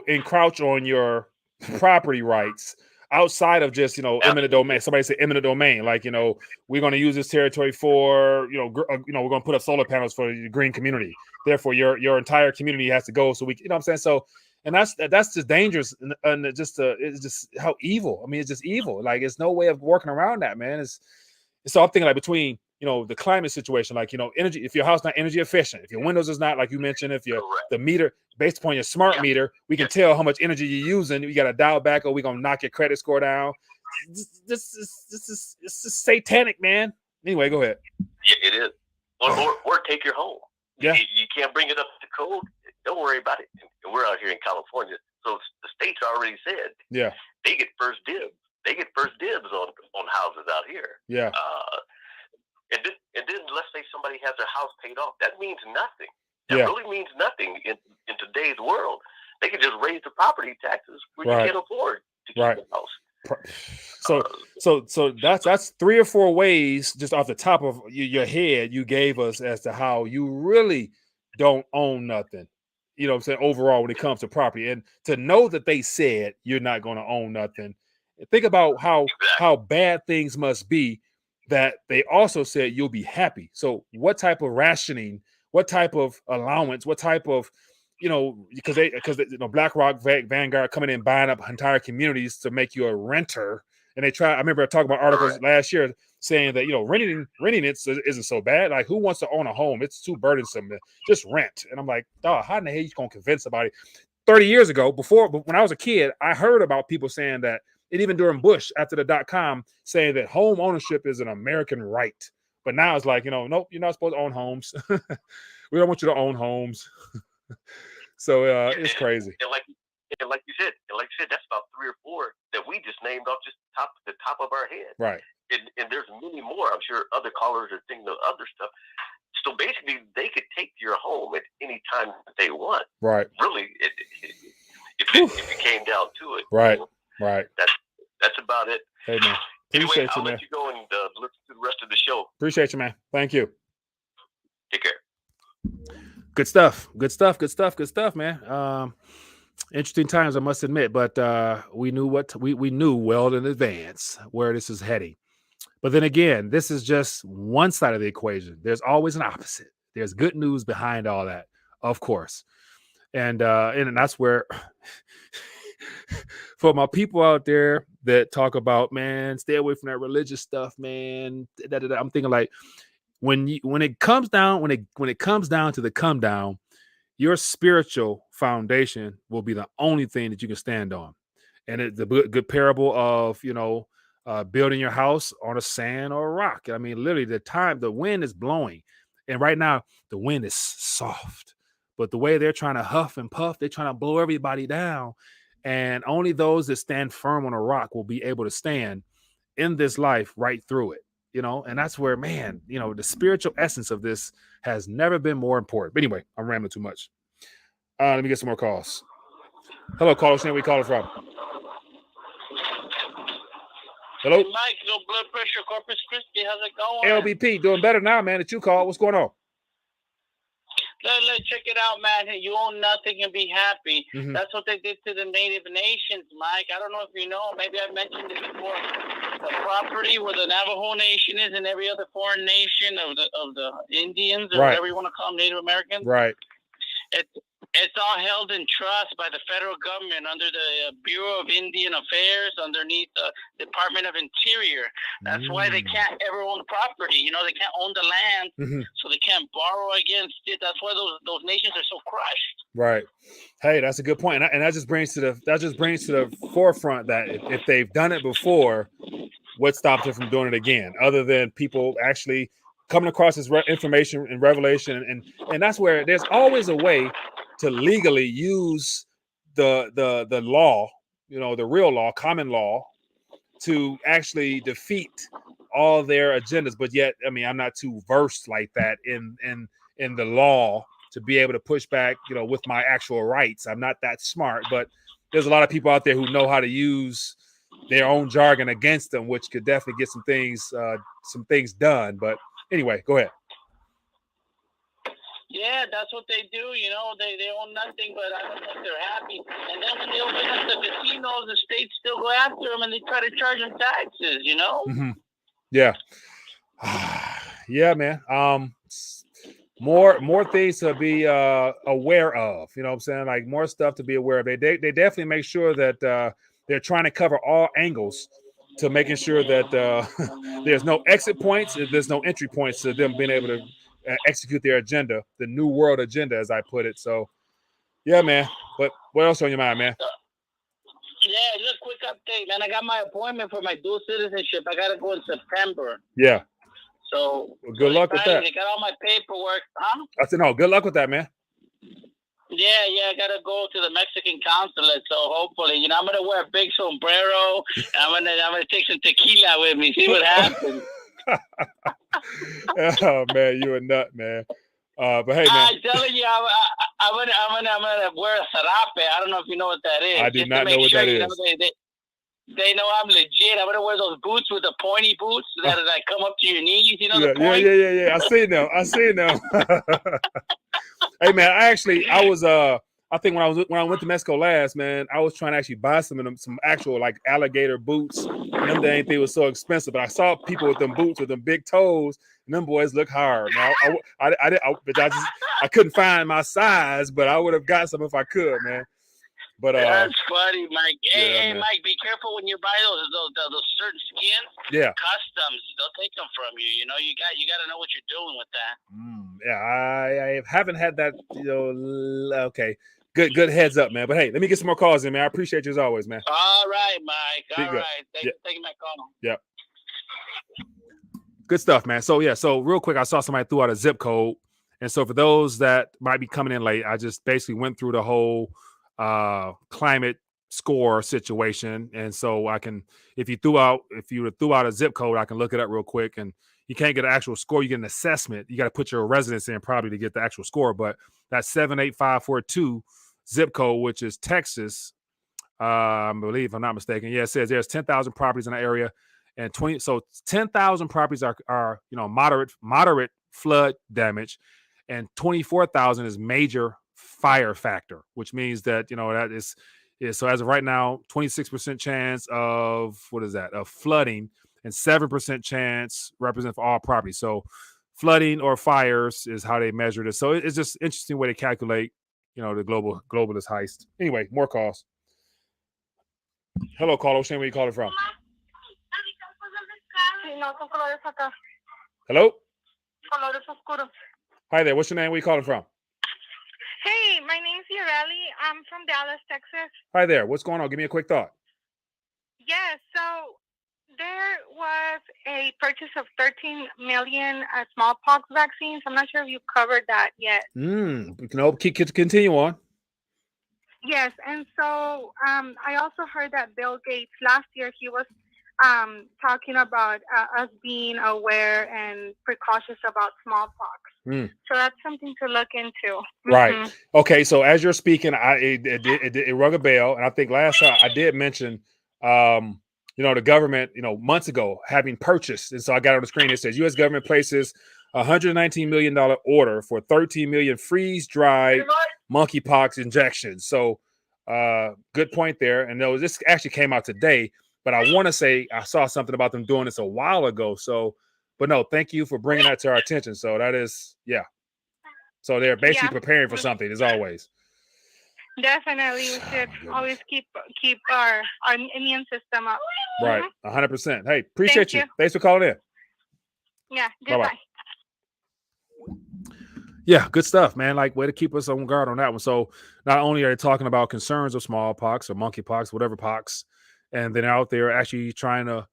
encroach on your property rights outside of just, eminent domain. Somebody say eminent domain, like, we're going to use this territory for, we're going to put up solar panels for the green community. Therefore, your entire community has to go. So we, what I'm saying? So, and that's just dangerous. And it's just how evil. I mean, it's just evil. Like, there's no way of working around that, man. So I'm thinking like between, the climate situation, like, energy, if your house not energy efficient, if your windows is not, like you mentioned, if the meter, based upon your smart meter, we can tell how much energy you're using. You got to dial back, or we're going to knock your credit score down. This is satanic, man. Anyway, go ahead. Yeah, it is. Or take your home. Yeah. You can't bring it up to code. Don't worry about it. And we're out here in California. So the states already said, yeah, they get first dibs. They get first dibs on houses out here. Yeah. And then let's say somebody has their house paid off. That means nothing. That really means nothing in today's world. They can just raise the property taxes when you can't afford to keep the house. So that's 3 or 4 ways just off the top of your head you gave us as to how you really don't own nothing. You know what I'm saying? Overall, when it comes to property, and to know that they said you're not going to own nothing. Think about how bad things must be that they also said you'll be happy. So what type of rationing, what type of allowance, what type of, because BlackRock, Vanguard coming in buying up entire communities to make you a renter. And I remember talking about articles last year saying that, renting it isn't so bad. Like, who wants to own a home? It's too burdensome. Just rent. And I'm like, dog, how in the hell you going to convince somebody? 30 years ago, when I was a kid, I heard about people saying that, and even during Bush after the .com, saying that home ownership is an American right. But now it's like, nope, you're not supposed to own homes. We don't want you to own homes. So it's crazy. And like you said, that's about 3 or 4 that we just named off just the top of our head. Right. And there's many more. I'm sure other callers are thinking of other stuff. So basically, they could take your home at any time that they want. Right. Really, if it came down to it. Right. Right. That's about it. Hey, man. Appreciate I'll you, man. let you go and listen to the rest of the show. Appreciate you, man. Thank you. Take care. Good stuff, man. Interesting times, I must admit, but we knew well in advance where this is heading. But then again, this is just one side of the equation. There's always an opposite. There's good news behind all that, of course. And that's where for my people out there that talk about, man, stay away from that religious stuff, man. I'm thinking like when it comes down to the come down, your spiritual foundation will be the only thing that you can stand on. And it's a good parable of, building your house on a sand or a rock. I mean, literally the wind is blowing. And right now the wind is soft, but the way they're trying to huff and puff, they're trying to blow everybody down. And only those that stand firm on a rock will be able to stand in this life right through it, and that's where, man, the spiritual essence of this has never been more important. But anyway, I'm rambling too much. Let me get some more calls. Hello, caller. Where we calling from? Hello? Hey, Mike, no blood pressure, Corpus Christi. How's it going? LBP, doing better now, man, that you called. What's going on? Let's check it out, man. You own nothing and be happy. Mm-hmm. That's what they did to the Native Nations, Mike. I don't know if you know. Maybe I mentioned it before. The property where the Navajo Nation is and every other foreign nation of the Indians or whatever you want to call them, Native Americans. Right. It's all held in trust by the federal government under the Bureau of Indian Affairs, underneath the Department of Interior. That's why they can't ever own the property. They can't own the land, so they can't borrow against it. That's why those nations are so crushed. Right. Hey, that's a good point, and that just brings to the forefront that if they've done it before, what stops them from doing it again? Other than people actually coming across this information and revelation, and that's where there's always a way to legally use the law, the real law, common law, to actually defeat all their agendas. But yet, I mean, I'm not too versed like that in the law to be able to push back, with my actual rights. I'm not that smart, but there's a lot of people out there who know how to use their own jargon against them, which could definitely get some things done. But anyway, go ahead. Yeah, that's what they do. You know, they own nothing, but I don't think they're happy. And then when they open up the casinos, the states still go after them and they try to charge them taxes. You know. Mm-hmm. Yeah. Yeah, man. More things to be aware of. You know what I'm saying? Like more stuff to be aware of. They definitely make sure that they're trying to cover all angles to making sure that there's no exit points, there's no entry points to them being able to execute their agenda, the new world agenda, as I put it. So, yeah, man. But what else on your mind, man? Yeah, look, quick update, man. I got my appointment for my dual citizenship. I gotta go in September. Yeah. So well, good luck with that. They got all my paperwork, huh? I said, no, good luck with that, man. Yeah, I gotta go to the Mexican consulate. So hopefully, you know, I'm gonna wear a big sombrero. I'm gonna take some tequila with me. See what happens. Oh man, you a nut, man. But hey, man, I'm telling you, I'm gonna wear a sarape. I don't know if you know what that is. I do not know what that is. They know I'm legit. I'm gonna wear those boots with the pointy boots that come up to your knees. You know yeah, the point? Yeah. I seen them. Hey man, I think when I went to Mexico last, man, I was trying to actually buy some actual like alligator boots. And them they was so expensive, but I saw people with them boots with them big toes, and them boys look hard. Now I couldn't find my size, but I would have got some if I could, man. But that's funny, Mike. Hey, man. Mike, be careful when you buy those certain skins. Yeah, customs. They'll take them from you. You know, you got to know what you're doing with that. Yeah, I haven't had that. You know, okay, good heads up, man. But hey, let me get some more calls in, man. I appreciate you as always, man. All right, Mike. All right, thanks for taking my call. Yep. Good stuff, man. So real quick, I saw somebody threw out a zip code, and so for those that might be coming in late, I just basically went through the whole climate score situation, and so I can, if you threw out a zip code, I can look it up real quick. And you can't get an actual score, you get an assessment. You got to put your residence in probably to get the actual score, but that's 78542 zip code, which is Texas, I believe, if I'm not mistaken. Yeah, it says there's 10,000 properties in the area, and 10,000 properties are moderate flood damage, and 24,000 is major fire factor, which means that that is so as of right now 26% chance of of flooding, and 7% chance represent for all property. So flooding or fires is how they measure this. So it's just interesting way to calculate the globalist heist. Anyway, more calls. Hello, caller. Shane, where you calling from? Hello. Hi there. What's your name? Where you calling from? Hey, my name's Yareli. I'm from Dallas, Texas. Hi there. What's going on? Give me a quick thought. Yeah, so there was a purchase of 13 million smallpox vaccines. I'm not sure if you covered that yet. Continue on. Yes, and so I also heard that Bill Gates last year, he was talking about us being aware and precautious about smallpox. So that's something to look into. Right. Mm-hmm. Okay. So as you're speaking, it rung a bell, and I think last time I did mention, the government, months ago having purchased, and so I got on the screen. It says U.S. government places $119 million order for 13 million freeze-dried monkeypox injections. So, good point there. And this actually came out today, but I want to say I saw something about them doing this a while ago. So. But no, thank you for bringing that to our attention. So that is, So they're basically preparing for something, as always. Definitely, we should always keep our immune system up. Right, 100%. Hey, appreciate you. Thanks for calling in. Yeah, goodbye. Bye-bye. Yeah, good stuff, man. Like, way to keep us on guard on that one. So not only are they talking about concerns of smallpox or monkeypox, whatever pox, and then out there actually trying to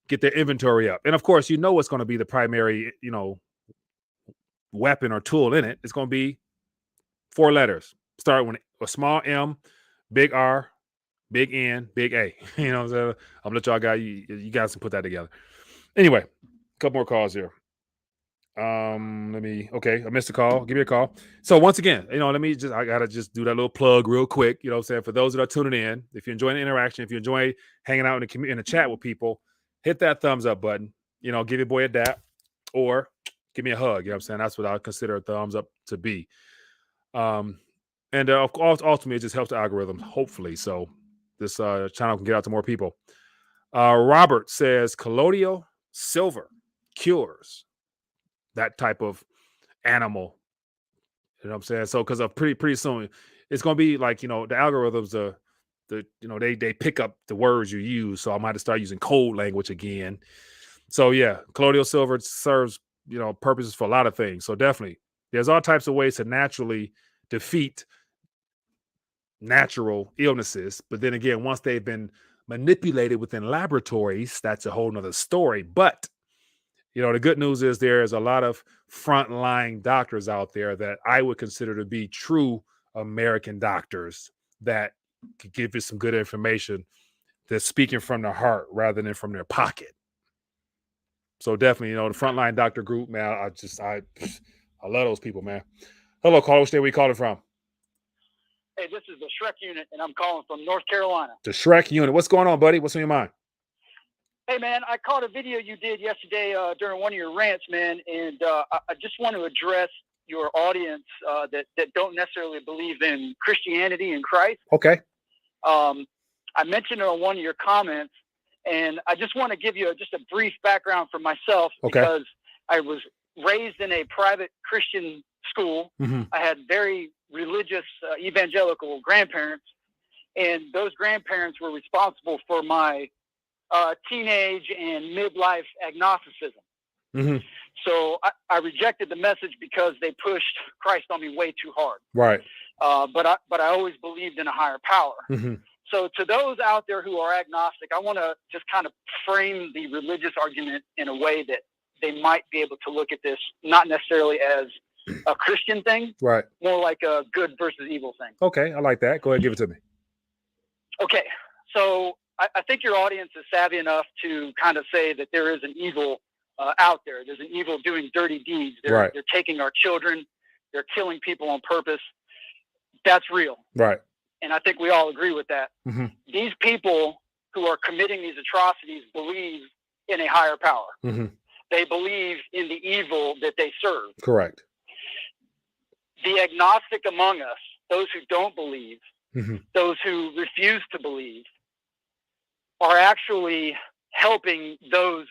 get their inventory up. And of course, what's going to be the primary, weapon or tool in it. It's going to be 4 letters. Start with a small M, big R, big N, big A. So I'm gonna let you guys can put that together. Anyway, a couple more calls here. I missed a call. Give me a call. So once again, I gotta just do that little plug real quick. For those that are tuning in, if you're enjoying the interaction, if you enjoy hanging out in the chat with people, hit that thumbs up button. Give your boy a dap, or give me a hug. You know what I'm saying? That's what I consider a thumbs up to be. And of course, ultimately, it just helps the algorithm, hopefully. So this channel can get out to more people. Robert says colloidal silver cures that type of animal. You know what I'm saying? So because of pretty soon, it's going to be like, the algorithms, they pick up the words you use. So I might have to start using code language again. So yeah, colloidal silver serves, purposes for a lot of things. So definitely there's all types of ways to naturally defeat natural illnesses. But then again, once they've been manipulated within laboratories, that's a whole nother story. But the good news is there's a lot of frontline doctors out there that I would consider to be true American doctors that could give you some good information that's speaking from their heart rather than from their pocket. So definitely, the frontline doctor group, man, I love those people, man. Hello, caller. Which state we calling from? Hey, this is the Shrek unit, and I'm calling from North Carolina. The Shrek unit. What's going on, buddy? What's on your mind? Hey, man, I caught a video you did yesterday during one of your rants, man, and I just want to address your audience that don't necessarily believe in Christianity and Christ. Okay. I mentioned it on one of your comments, and I just want to give you just a brief background for myself because I was raised in a private Christian school. Mm-hmm. I had very religious evangelical grandparents, and those grandparents were responsible for my teenage and midlife agnosticism. Mm-hmm. So I rejected the message because they pushed Christ on me way too hard. Right. But I always believed in a higher power. Mm-hmm. So to those out there who are agnostic, I want to just kind of frame the religious argument in a way that they might be able to look at this not necessarily as a Christian thing, right? More like a good versus evil thing. Okay, I like that. Go ahead, give it to me. Okay, so I think your audience is savvy enough to kind of say that there is an evil out there. There's an evil doing dirty deeds. They're taking our children. They're killing people on purpose. That's real. Right. And I think we all agree with that. Mm-hmm. These people who are committing these atrocities believe in a higher power. Mm-hmm. They believe in the evil that they serve. Correct. The agnostic among us, those who don't believe, mm-hmm. those who refuse to believe, are actually helping those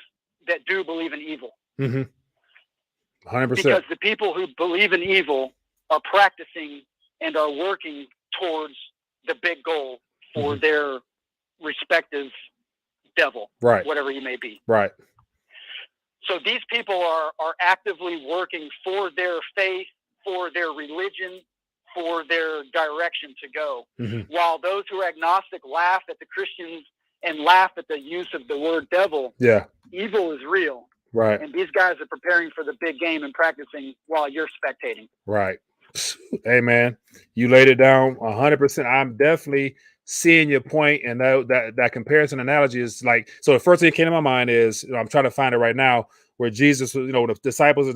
that do believe in evil. Mm-hmm. 100%. Because the people who believe in evil are practicing and are working towards the big goal for mm-hmm. their respective devil, right? Whatever he may be. Right. So these people are actively working for their faith, for their religion, for their direction to go. Mm-hmm. While those who are agnostic laugh at the Christians and laugh at the use of the word devil. Yeah. Evil is real. Right. And these guys are preparing for the big game and practicing while you're spectating. Right. Hey, man, you laid it down 100%. I'm definitely seeing your point, and that comparison analogy is like, so the first thing that came to my mind is, I'm trying to find it right now, where Jesus was, the disciples,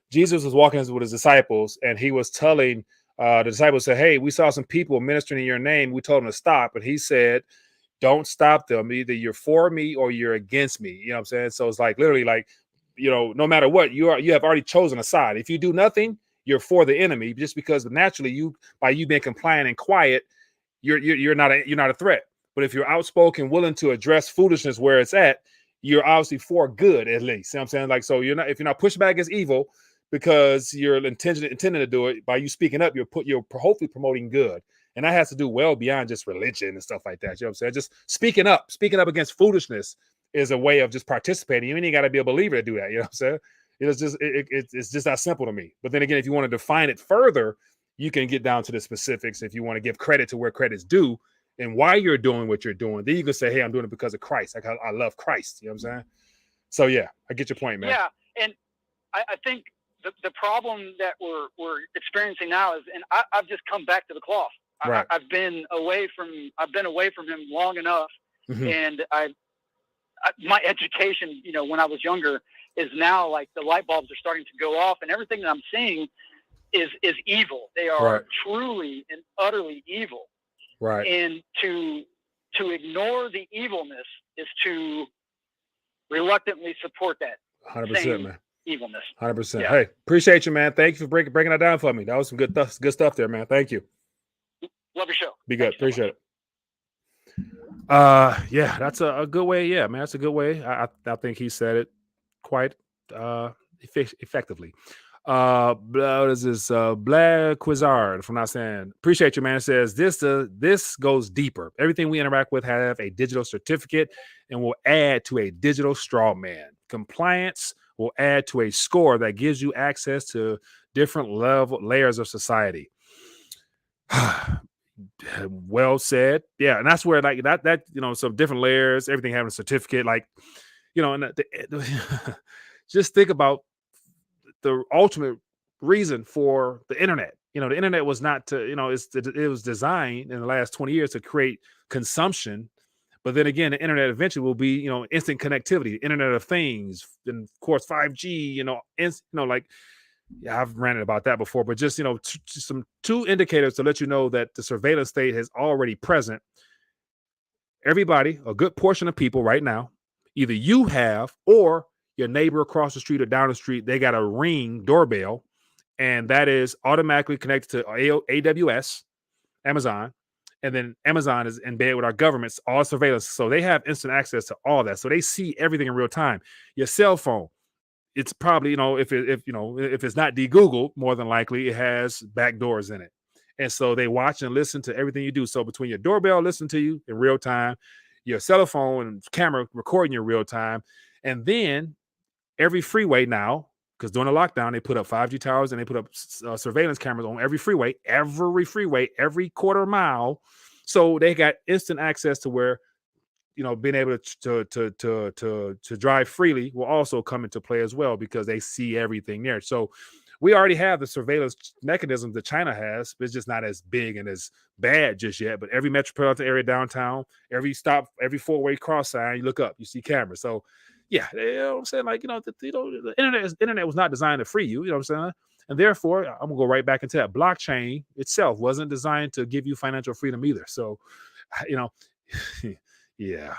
Jesus was walking with his disciples, and he was telling the disciples, said, hey, we saw some people ministering in your name. We told them to stop. And he said, don't stop them. Either you're for me or you're against me. You know what I'm saying? So it's like literally like, no matter what, you have already chosen a side. If you do nothing, you're for the enemy, just because naturally by you being compliant and quiet, you're not a threat. But if you're outspoken, willing to address foolishness where it's at, you're obviously for good, at least. See what I'm saying? Like, so if you're not pushing back against evil because you're intending to do it, by you speaking up, you're hopefully promoting good. And that has to do well beyond just religion and stuff like that. You know what I'm saying? Just speaking up against foolishness is a way of just participating. You ain't got to be a believer to do that. You know what I'm saying? It's just that simple to me. But then again, if you want to define it further, you can get down to the specifics. If you want to give credit to where credit's due and why you're doing what you're doing, then you can say, hey, I'm doing it because of Christ. Like I love Christ. You know what I'm saying? So yeah, I get your point, man. Yeah. And I think the problem that we're experiencing now is, and I've just come back to the cloth. Right. I've been away from him long enough, mm-hmm. and my education, when I was younger, is now like the light bulbs are starting to go off, and everything that I'm seeing is evil. They are right. truly and utterly evil. Right. And to ignore the evilness is to reluctantly support that. 100%, man. evilness. 100%. Yeah. Hey, appreciate you, man. Thank you for breaking that down for me. That was some good stuff there, man. Thank you. Love your show. Be good. Appreciate it. Yeah, that's a good way. Yeah, man, that's a good way. I think he said it quite effectively. What is this? Black Quizard, if I'm not saying. Appreciate you, man. It says this goes deeper. Everything we interact with have a digital certificate and will add to a digital straw man. Compliance will add to a score that gives you access to different layers of society. Well said. Yeah, and that's where like that some different layers, everything having a certificate, like and just think about the ultimate reason for the internet. The internet was not to, it was designed in the last 20 years to create consumption. But then again, the internet eventually will be, instant connectivity, Internet of Things, and of course 5G, like I've ranted about that before, but just, some two indicators to let you know that the surveillance state is already present. Everybody, a good portion of people right now, either you have or your neighbor across the street or down the street, they got a Ring doorbell, and that is automatically connected to AWS, Amazon, and then Amazon is in bed with our government's all surveillance, so they have instant access to all that, so they see everything in real time. Your cell phone, it's probably if it's not de-Googled, more than likely it has back doors in it, and so they watch and listen to everything you do. So between your doorbell listening to you in real time, your cell phone and camera recording you in real time, and then every freeway now, because during the lockdown, they put up 5G towers and they put up surveillance cameras on every freeway, every quarter mile. So they got instant access to where, being able to drive freely will also come into play as well, because they see everything there. So we already have the surveillance mechanisms that China has, but it's just not as big and as bad just yet. But every metropolitan area downtown, every stop, every four-way cross sign, you look up, you see cameras. So yeah, I'm saying, like, the internet was not designed to free you, you know what I'm saying? And therefore, I'm gonna go right back into that. Blockchain itself wasn't designed to give you financial freedom either. So, yeah,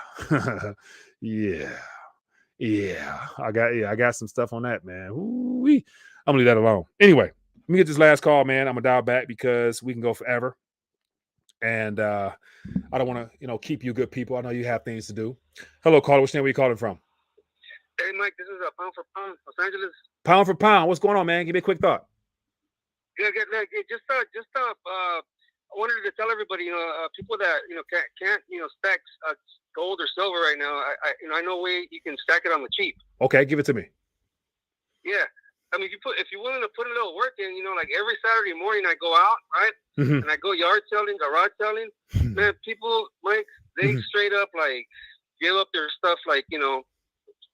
yeah. I got some stuff on that, man. Ooh-wee. I'm gonna leave that alone. Anyway, let me get this last call, man. I'm gonna dial back because we can go forever. And I don't want to, keep you good people. I know you have things to do. Hello, caller. Which name are you calling from? Hey, Mike, this is Pound for Pound, Los Angeles. Pound for Pound. What's going on, man? Give me a quick thought. Yeah, I wanted to tell everybody, people that can't stack gold or silver right now. I know a way you can stack it on the cheap. Okay, give it to me. Yeah, I mean, if you're willing to put a little work in, like every Saturday morning I go out, right, and I go yard selling, garage selling. Man, people, Mike, they straight up like give up their stuff, like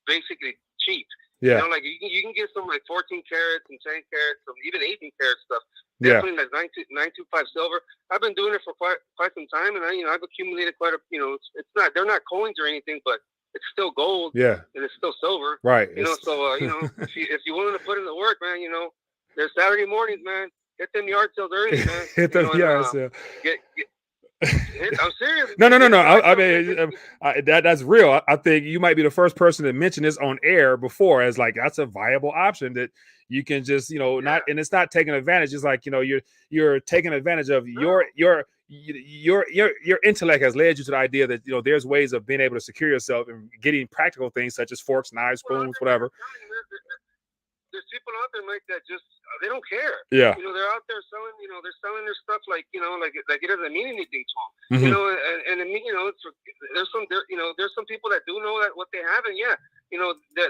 basically cheap. Yeah. Like you can get some like 14 carats and 10 carats, some even 18 carat stuff. Yeah. Definitely like 925 silver. I've been doing it for quite some time, and I've accumulated quite a. It's not, they're not coins or anything, but it's still gold. Yeah. And it's still silver. Right. So if you're willing to put in the work, man, there's Saturday mornings, man. Hit them yard sales early, man. Hit them yard sales. I'm serious. No. I mean, that's real. I think you might be the first person to mention this on air before, as like that's a viable option that you can just not, and it's not taking advantage. It's like you're taking advantage of your intellect has led you to the idea that there's ways of being able to secure yourself and getting practical things such as forks, knives, spoons, whatever. There's people out there, Mike, that just they don't care. Yeah. They're out there selling. They're selling their stuff like like it doesn't mean anything to them. And there's some people that do know that what they have, and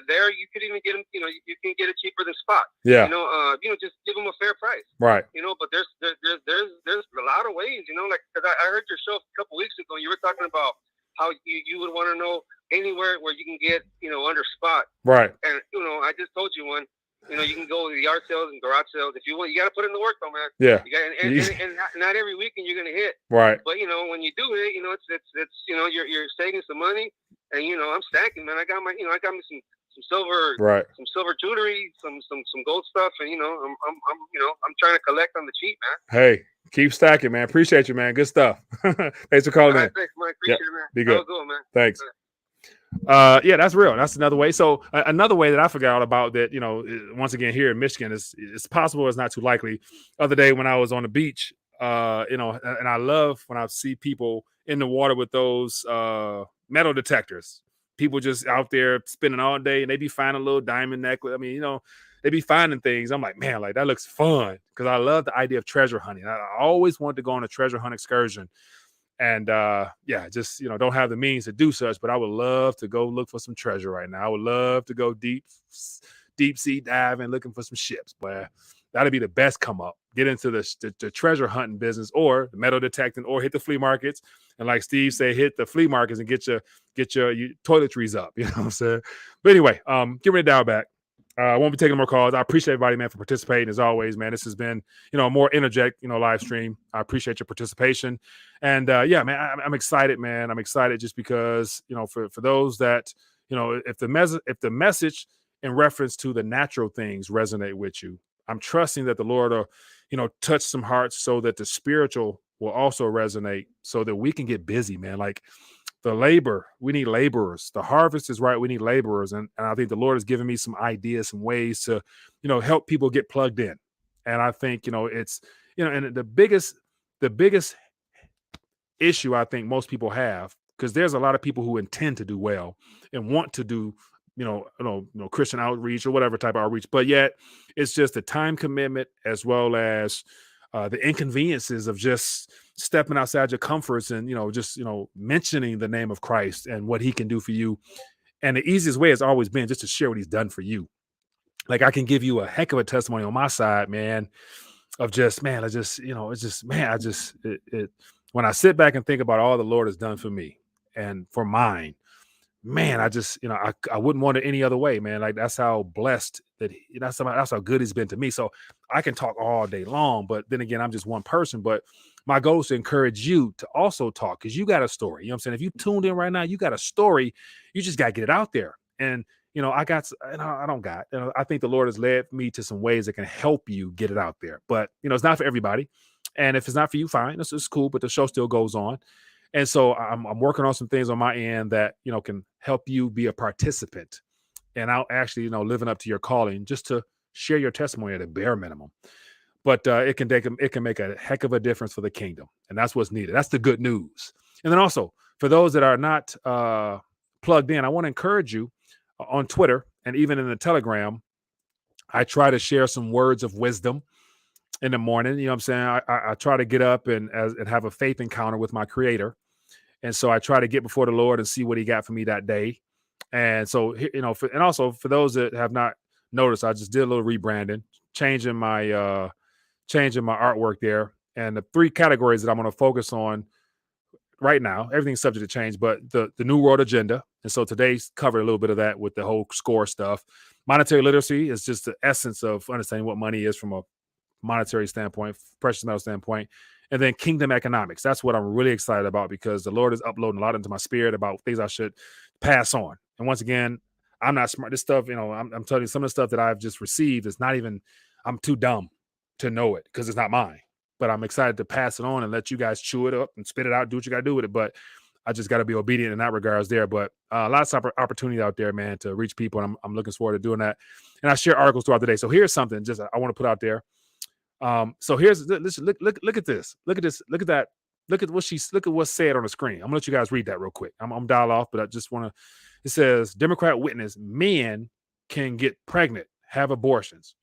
there you could even get them. You can get it cheaper than spot. Yeah. Just give them a fair price. Right. But there's a lot of ways. Like, because I heard your show a couple weeks ago. You were talking about how you would want to know anywhere where you can get under spot. Right. And I just told you one. You can go to the yard sales and garage sales if you want. You got to put in the work, though, man. Yeah. You got, and not every weekend you're gonna hit. Right. But when you do it, it's you're saving some money, and I'm stacking, man. I got me some silver, right? Some silver jewelry, some gold stuff, and I'm trying to collect on the cheap, man. Hey, keep stacking, man. Appreciate you, man. Good stuff. Thanks for calling in. Thanks, man. Appreciate it, man. Be good. Go, man. Thanks. Yeah, that's real. That's another way. So another way that I forgot about that, once again here in Michigan, is it's possible, it's not too likely. Other day when I was on the beach, and I love when I see people in the water with those metal detectors. People just out there spending all day, and they be finding a little diamond necklace. I mean, they be finding things. I'm like, man, like that looks fun, because I love the idea of treasure hunting. I always wanted to go on a treasure hunt excursion. And yeah, just don't have the means to do such, but I would love to go look for some treasure right now. I would love to go deep sea diving, looking for some ships. But that'd be the best come up. Get into the treasure hunting business, or the metal detecting, or hit the flea markets. And like Steve said, hit the flea markets and get your toiletries up. You know what I'm saying? But anyway, get ready to dial back. I won't be taking more calls. I appreciate everybody, man, for participating as always, man. This has been, a more interject, live stream. I appreciate your participation. And yeah, man, I'm excited, man. I'm excited just because, for those that, if the message in reference to the natural things resonate with you, I'm trusting that the Lord will, touch some hearts so that the spiritual will also resonate, so that we can get busy, man. Like, the labor, we need laborers. The harvest is right. We need laborers. And I think the Lord has given me some ideas, some ways to, help people get plugged in. And I think, it's, and the biggest issue I think most people have, because there's a lot of people who intend to do well and want to do, Christian outreach or whatever type of outreach, but yet it's just the time commitment, as well as the inconveniences of just stepping outside your comforts and, just, mentioning the name of Christ and what he can do for you. And the easiest way has always been just to share what he's done for you. Like, I can give you a heck of a testimony on my side, man, of just, man, I just, it's just, man, when I sit back and think about all the Lord has done for me and for mine, man, I just, I wouldn't want it any other way, man. Like, that's how blessed that's how good he's been to me. So I can talk all day long, but then again, I'm just one person. But my goal is to encourage you to also talk, because you got a story. You know what I'm saying? If you tuned in right now, you got a story. You just got to get it out there. And I think the Lord has led me to some ways that can help you get it out there. But it's not for everybody. And if it's not for you, fine. It's cool, but the show still goes on. And so I'm working on some things on my end that, can help you be a participant, and I'll actually, living up to your calling, just to share your testimony at a bare minimum. But it can make a heck of a difference for the kingdom. And that's what's needed. That's the good news. And then also, for those that are not plugged in, I want to encourage you on Twitter and even in the Telegram. I try to share some words of wisdom in the morning. You know what I'm saying? I try to get up and have a faith encounter with my creator. And so I try to get before the Lord and see what he got for me that day. And so, and also for those that have not noticed, I just did a little rebranding, changing my artwork there. And the 3 categories that I'm going to focus on right now, everything's subject to change, but the New World Agenda. And so today's covered a little bit of that with the whole score stuff. Monetary literacy is just the essence of understanding what money is from a monetary standpoint, precious metal standpoint. And then kingdom economics. That's what I'm really excited about, because the Lord is uploading a lot into my spirit about things I should pass on. And once again, I'm not smart. This stuff, I'm telling you, some of the stuff that I've just received is not even, I'm too dumb to know it because it's not mine. But I'm excited to pass it on and let you guys chew it up and spit it out, do what you got to do with it. But I just got to be obedient in that regards there. But lots of opportunity out there, man, to reach people. And I'm looking forward to doing that. And I share articles throughout the day. So here's something just I want to put out there. So here's, listen, look at this. Look at this. Look at that. Look at what's said on the screen. I'm gonna let you guys read that real quick. I'm dial off, but I just want to. It says, Democrat witness: men can get pregnant, have abortions.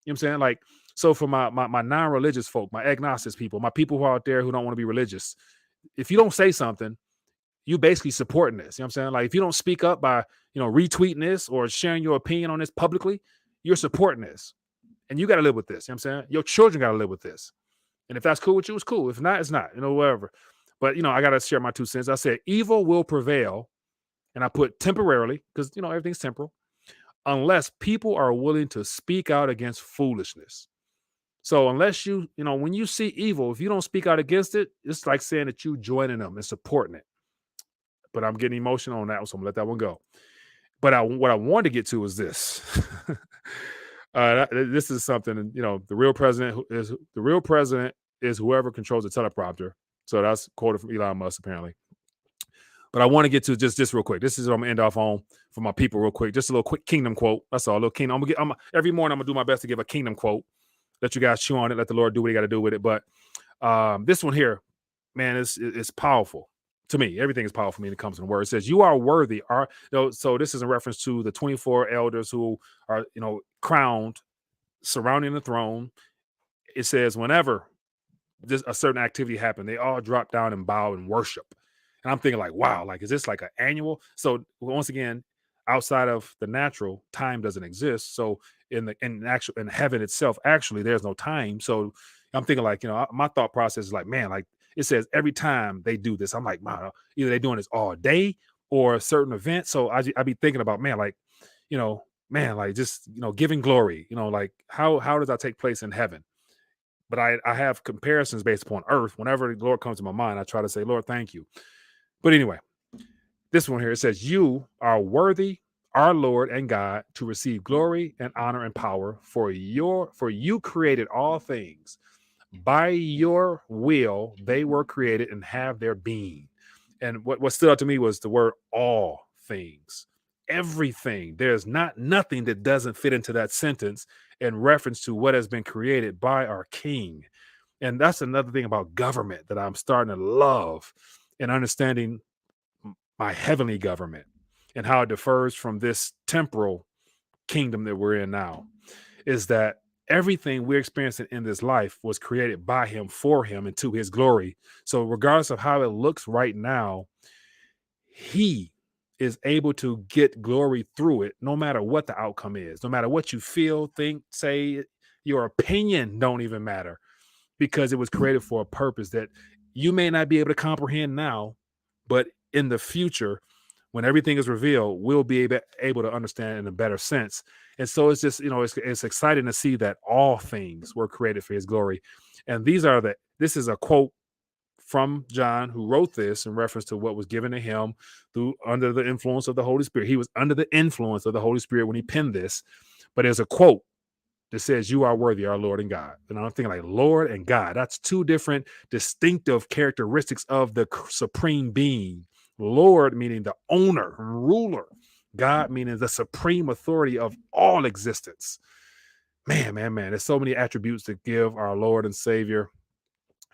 You know what I'm saying? Like, so for my non-religious folk, my agnostics people, my people who are out there who don't want to be religious, if you don't say something, you basically supporting this. You know what I'm saying? Like, if you don't speak up by retweeting this or sharing your opinion on this publicly, you're supporting this. And you got to live with this. You know what I'm saying? Your children got to live with this. And if that's cool with you, it's cool. If not, it's not, whatever. But, I got to share my 2 cents. I said, evil will prevail. And I put temporarily, because, everything's temporal, unless people are willing to speak out against foolishness. So unless when you see evil, if you don't speak out against it, it's like saying that you joining them and supporting it. But I'm getting emotional on that one, so I'm going to let that one go. But what I want to get to is this. This is something, the real president is whoever controls the teleprompter. So that's quoted from Elon Musk, apparently. But I want to get to just real quick. This is what I'm gonna end off on for my people real quick. Just a little quick kingdom quote. That's all. A little kingdom. Every morning I'm gonna do my best to give a kingdom quote. Let you guys chew on it. Let the Lord do what He got to do with it. But this one here, man, is powerful to me. Everything is powerful for me when it comes to the word. It says, "You are worthy." So this is in reference to the 24 elders who are, crowned, surrounding the throne. It says, whenever a certain activity happened, they all drop down and bow and worship. And I'm thinking like, wow, like, is this like an annual? So once again, outside of the natural, time doesn't exist. So in heaven itself, actually, there's no time. So I'm thinking like, my thought process is like, man, like it says every time they do this, I'm like, wow, either they're doing this all day or a certain event. So I be thinking about, man, like, like just, giving glory, like how does that take place in heaven? But I have comparisons based upon earth. Whenever the Lord comes to my mind, I try to say, Lord, thank you. But anyway, this one here, it says, "You are worthy, our Lord and God, to receive glory and honor and power, for you created all things. By your will, they were created and have their being." And what stood out to me was the word all things. Everything. There's nothing that doesn't fit into that sentence in reference to what has been created by our King. And that's another thing about government that I'm starting to love and understanding my heavenly government and how it differs from this temporal kingdom that we're in now, is that everything we're experiencing in this life was created by Him, for Him, and to His glory. So regardless of how it looks right now, He is able to get glory through it, no matter what the outcome is, no matter what you feel, think, say. Your opinion don't even matter, because it was created for a purpose that you may not be able to comprehend now, but in the future, when everything is revealed, we'll be able to understand in a better sense. And so it's just, it's exciting to see that all things were created for His glory. And this is a quote from John, who wrote this in reference to what was given to him under the influence of the Holy Spirit. He was under the influence of the Holy Spirit when he penned this. But there's a quote that says, "You are worthy, our Lord and God." And I'm thinking like, Lord and God, that's two different distinctive characteristics of the supreme being. Lord meaning the owner, ruler. God meaning the supreme authority of all existence. Man. There's so many attributes to give our Lord and Savior.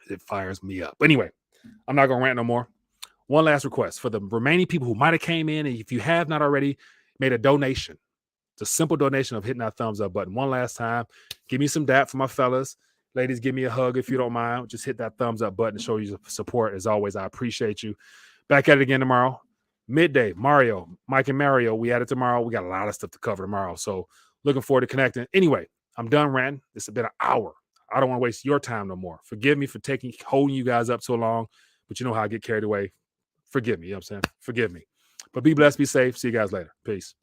It fires me up. But anyway, I'm not going to rant no more. One last request for the remaining people who might have came in, and if you have not already made a donation, it's a simple donation of hitting that thumbs up button. One last time, give me some dap for my fellas. Ladies, give me a hug if you don't mind. Just hit that thumbs up button to show you support. As always, I appreciate you. Back at it again tomorrow. Midday, Mike and Mario, we at it tomorrow. We got a lot of stuff to cover tomorrow. So looking forward to connecting. Anyway, I'm done ranting. It's been an hour. I don't want to waste your time no more. Forgive me for holding you guys up so long, but you know how I get carried away. Forgive me. You know what I'm saying? Forgive me. But be blessed, be safe. See you guys later. Peace.